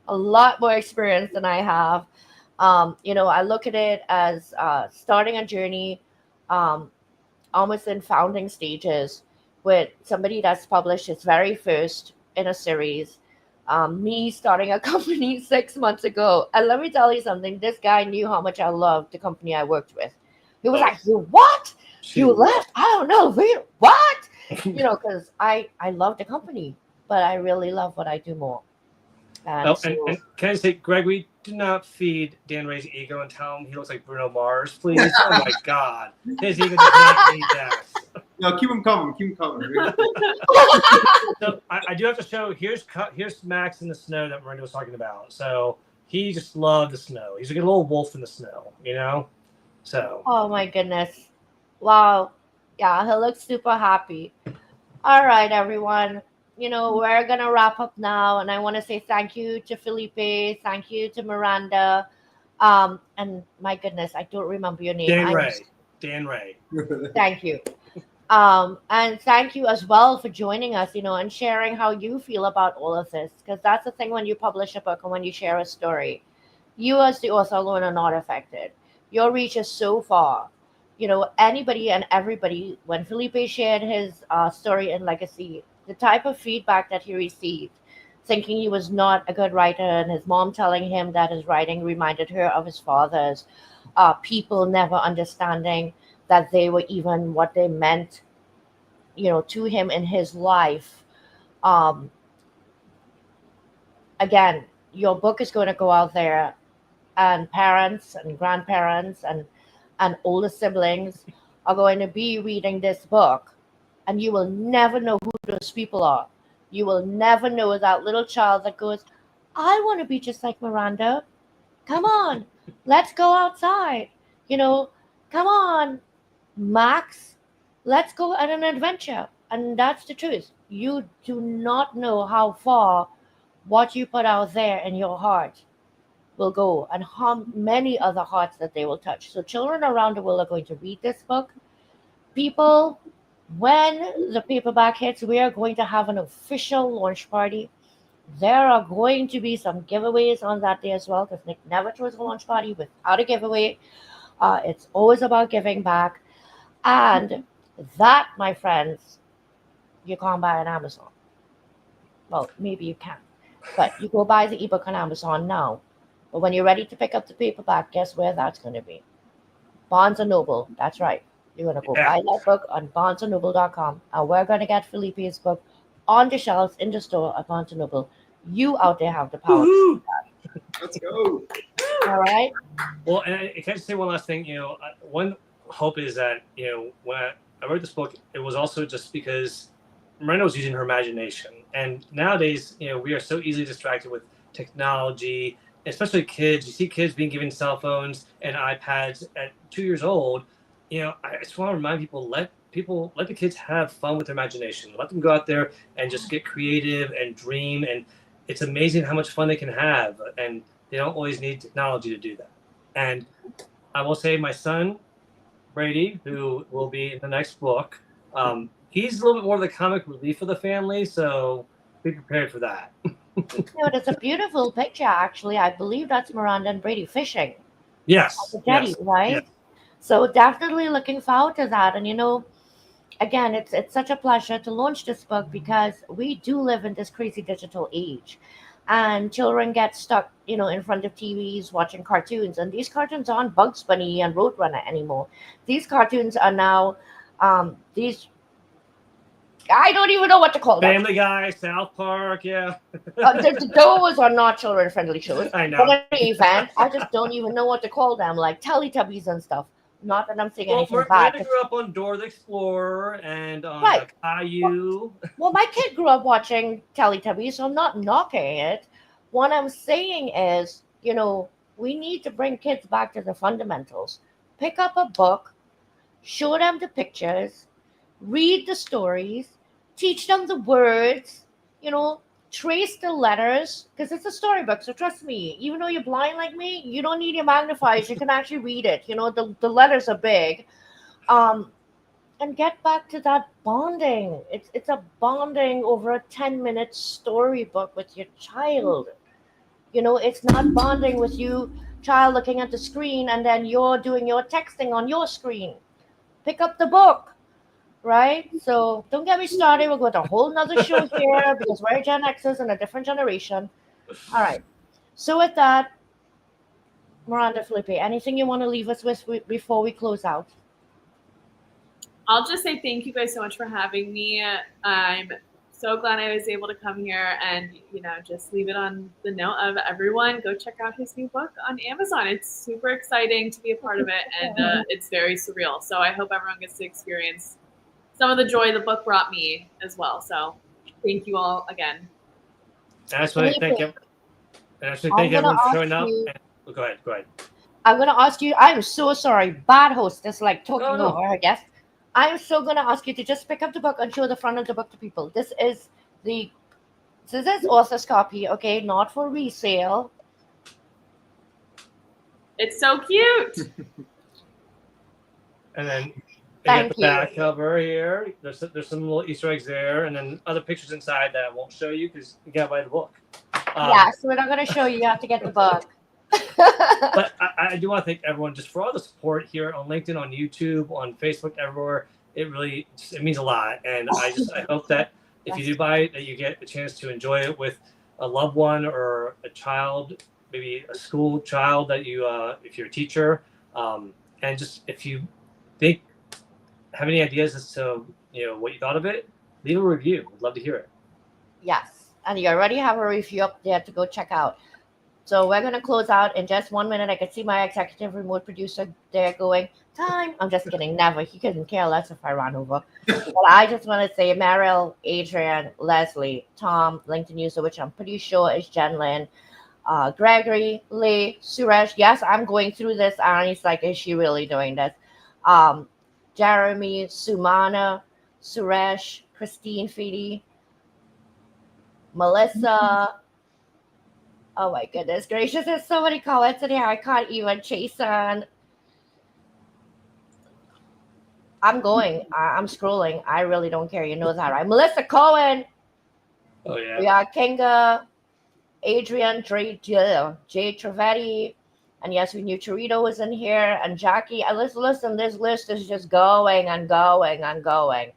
a lot more experience than I have. I look at it as starting a journey almost in founding stages with somebody that's published its very first in a series. Me starting a company 6 months ago. And let me tell you something, this guy knew how much I loved the company I worked with. He was like, you what? You left? I don't know. What? Because I love the company, but I really love what I do more. And Oh, so, and can I say, Gregory, do not feed Dan Ray's ego and tell him he looks like Bruno Mars, please. Oh my God, his ego does not need that. No, keep him coming. Keep him coming. So I do have to show. Here's Max in the snow that Miranda was talking about. So he just loved the snow. He's like a little wolf in the snow, So oh my goodness, wow, yeah, he looks super happy. All right, everyone. We're gonna wrap up now, and I want to say thank you to Felipe, thank you to Miranda, and my goodness, I don't remember your name. Dan Ray. Thank you. And thank you as well for joining us, and sharing how you feel about all of this. Because that's the thing when you publish a book and when you share a story, you as the author alone are not affected. Your reach is so far. Anybody and everybody, when Felipe shared his story and legacy, the type of feedback that he received, thinking he was not a good writer, and his mom telling him that his writing reminded her of his father's, people never understanding that they were even what they meant, to him in his life. Um, Again, your book is going to go out there, and parents and grandparents and older siblings are going to be reading this book, and you will never know who those people are. You will never know that little child that goes, I want to be just like Miranda. Come on, let's go outside. You know, come on, Max, let's go on an adventure. And that's the truth. You do not know how far what you put out there in your heart will go, and how many other hearts that they will touch. So, children around the world are going to read this book. People, when the paperback hits, we are going to have an official launch party. There are going to be some giveaways on that day as well, because Nick never throws a launch party without a giveaway. It's always about giving back. And that, my friends, you can't buy on Amazon. Well, maybe you can, but you go buy the ebook on Amazon now. But when you're ready to pick up the paperback, guess where that's going to be? Barnes and Noble. That's right. You're going to go buy that book on barnesandnoble.com, and we're going to get Felipe's book on the shelves in the store at Barnes and Noble. You out there have the power. Let's go. All right. Well, and I can I just say one last thing. One hope is that when I wrote this book, it was also just because Miranda was using her imagination, and nowadays, we are so easily distracted with technology, especially kids. You see kids being given cell phones and iPads at 2 years old. I just want to remind people, let the kids have fun with their imagination. Let them go out there and just get creative and dream. And it's amazing how much fun they can have. And they don't always need technology to do that. And I will say my son, Brady, who will be in the next book, he's a little bit more of the comic relief of the family. So be prepared for that. It's a beautiful picture, actually. I believe that's Miranda and Brady fishing. Yes. The jetty, Yes. right? Yes. So definitely looking forward to that. And again, it's such a pleasure to launch this book, because we do live in this crazy digital age, and children get stuck, in front of TVs watching cartoons, and these cartoons aren't Bugs Bunny and Roadrunner anymore. These cartoons are now these. I don't even know what to call them. Family Guy, South Park, yeah. Those are not children-friendly shows. I know. But in any event, I just don't even know what to call them, like Teletubbies and stuff. Not that I'm saying anything bad. Miranda grew up on Dora the Explorer and on Right. Caillou. Well, my kid grew up watching Teletubbies, so I'm not knocking it. What I'm saying is, we need to bring kids back to the fundamentals. Pick up a book, show them the pictures, read the stories, teach them the words, trace the letters, because it's a storybook. So trust me, even though you're blind like me, you don't need your magnifiers. You can actually read it. The letters are big. And get back to that bonding. It's a bonding over a 10-minute storybook with your child. It's not bonding with you, child, looking at the screen, and then you're doing your texting on your screen. Pick up the book. Right? So don't get me started. We'll go to a whole nother show here, because we're Gen Xers in a different generation. All right. So with that, Miranda, Felipe, anything you want to leave us with before we close out? I'll just say thank you guys so much for having me. I'm so glad I was able to come here and, just leave it on the note of everyone, go check out his new book on Amazon. It's super exciting to be a part of it, and it's very surreal. So I hope everyone gets to experience some of the joy the book brought me as well. So thank you all again. And I just want to thank you. And I just I'm thank gonna everyone for ask showing up. you. Go ahead. I'm gonna ask you. I'm so sorry, bad hostess, like talking No. over her guest. I'm so gonna ask you to just pick up the book and show the front of the book to people. This is author's copy, okay, not for resale. It's so cute. And then you Thank get the you. back cover here. There's some little Easter eggs there, and then other pictures inside that I won't show you because you gotta buy the book. Yeah, so we're not gonna show you. You have to get the book. But I do want to thank everyone just for all the support here on LinkedIn, on YouTube, on Facebook, everywhere. It means a lot, and I hope that if you do buy it, that you get a chance to enjoy it with a loved one or a child, maybe a school child that you, if you're a teacher, and just if you have any ideas as to what you thought of it, leave a review. We'd love to hear it. Yes, and you already have a review up there to go check out. So we're gonna close out in just 1 minute. I can see my executive remote producer there going, time. I'm just kidding, never. He couldn't care less if I ran over. But I just want to say Meryl, Adrian, Leslie, Tom, LinkedIn user, which I'm pretty sure is Jen Lynn, Gregory, Lee, Suresh. Yes, I'm going through this. And he's like, is she really doing this? Jeremy, Sumana, Suresh, Christine Feedy, Melissa. Oh my goodness gracious, there's so many comments in here. I can't even chase on. I'm scrolling. I really don't care. You know that, right? Melissa Cohen. Oh yeah. We got Kinga, Adrian, Jay Travetti. And yes, we knew Torito was in here. And Jackie. And listen, this list is just going and going and going.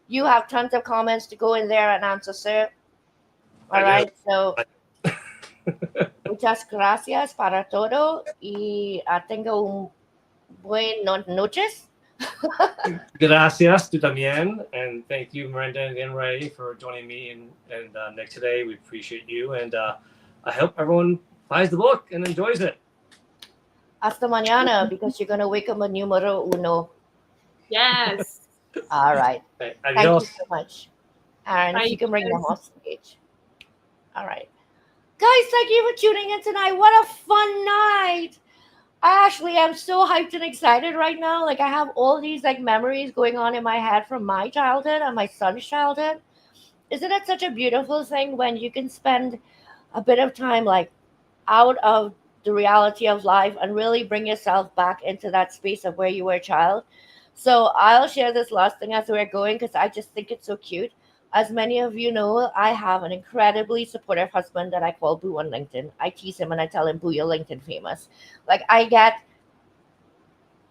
You have tons of comments to go in there and answer, sir. All right. So muchas gracias para todo y tengo buenas noches. Gracias, tú también. And thank you, Miranda and Ray, for joining me and Nick today. We appreciate you. And I hope everyone buys the book and enjoys it. Hasta mañana, because you're going to wake up a numero uno. Yes. All right. Okay, thank you so much. Aaron, if you can bring them off stage. All right. Guys, thank you for tuning in tonight. What a fun night. Actually, I'm so hyped and excited right now. Like, I have all these memories going on in my head from my childhood and my son's childhood. Isn't it such a beautiful thing when you can spend a bit of time out of the reality of life and really bring yourself back into that space of where you were a child? So I'll share this last thing as we're going because I just think it's so cute. As many of you know, I have an incredibly supportive husband that I call Boo on LinkedIn. I tease him and I tell him, Boo, you're LinkedIn famous. I get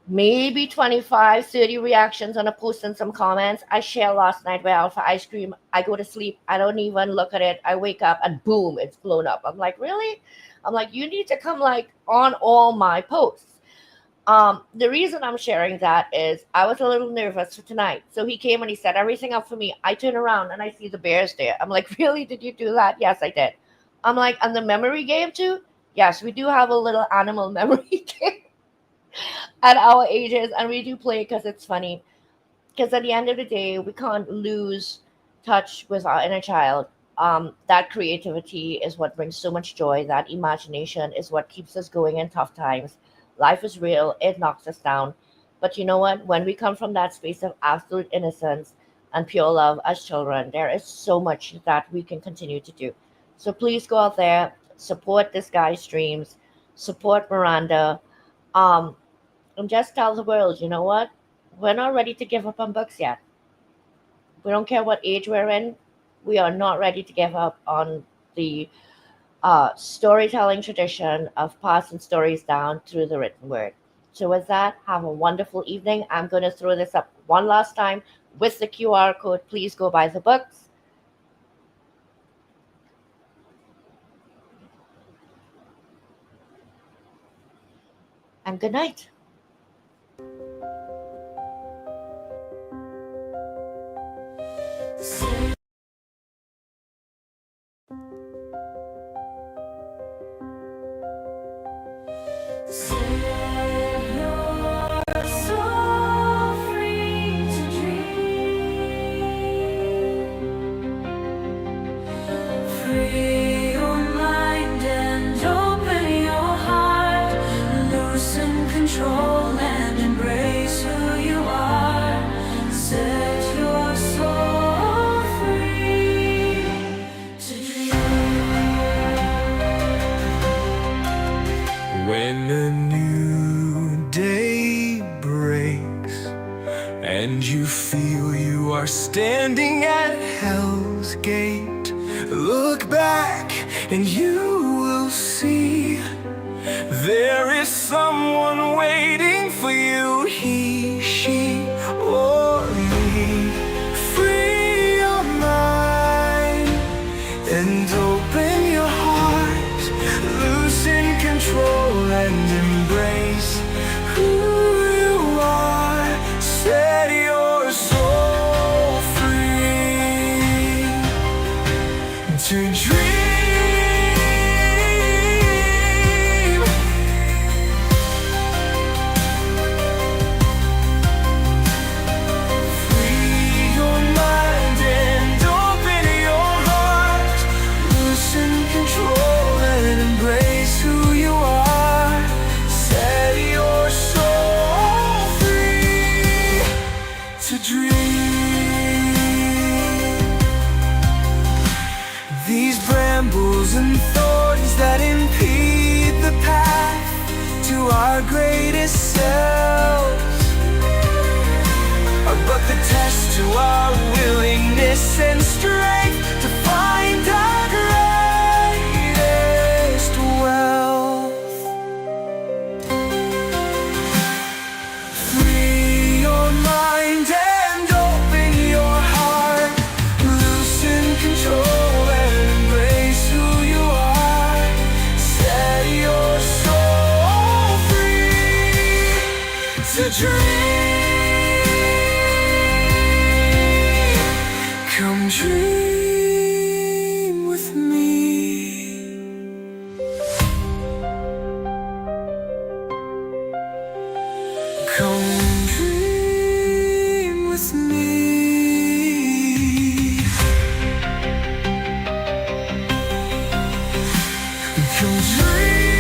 maybe 25, 30 reactions on a post and some comments. I share last night we're out for ice cream. I go to sleep. I don't even look at it. I wake up and boom, it's blown up. I'm like, really? I'm like, you need to come on all my posts. The reason I'm sharing that is I was a little nervous for tonight. So he came and he set everything up for me. I turn around and I see the bears there. I'm like, really? Did you do that? Yes, I did. I'm like, and the memory game too? Yes, we do have a little animal memory game at our ages, and we do play because it's funny. Because at the end of the day, we can't lose touch with our inner child. That creativity is what brings so much joy. That imagination is what keeps us going in tough times. Life is real, it knocks us down. But you know what? When we come from that space of absolute innocence and pure love as children, there is so much that we can continue to do. So please go out there, support this guy's dreams, support Miranda, and just tell the world, you know what? We're not ready to give up on books yet. We don't care what age we're in. We are not ready to give up on the storytelling tradition of passing stories down through the written word. So with that, have a wonderful evening. I'm going to throw this up one last time with the QR code. Please go buy the books. And good night. Free your mind and open your heart. Loosen control and embrace who you are. Set your soul free to dream. When a new day breaks and you feel you are standing at hell's gate, look back and you will see there is someone waiting for you, he, she, or me. Free your mind and open your heart. Loosen control and embrace who you are. Set your soul free to dream. Free your mind and open your heart. Loosen control and embrace who you are. Set your soul free to dream. These brambles and thorns that impede the path to our greatest selves are but the test to our willingness and strength to find our greatest wealth. Free your mind and open your heart. Loosen control and embrace who you are. Set your soul free to dream. Come dream with me. Come dream with me. Come dream.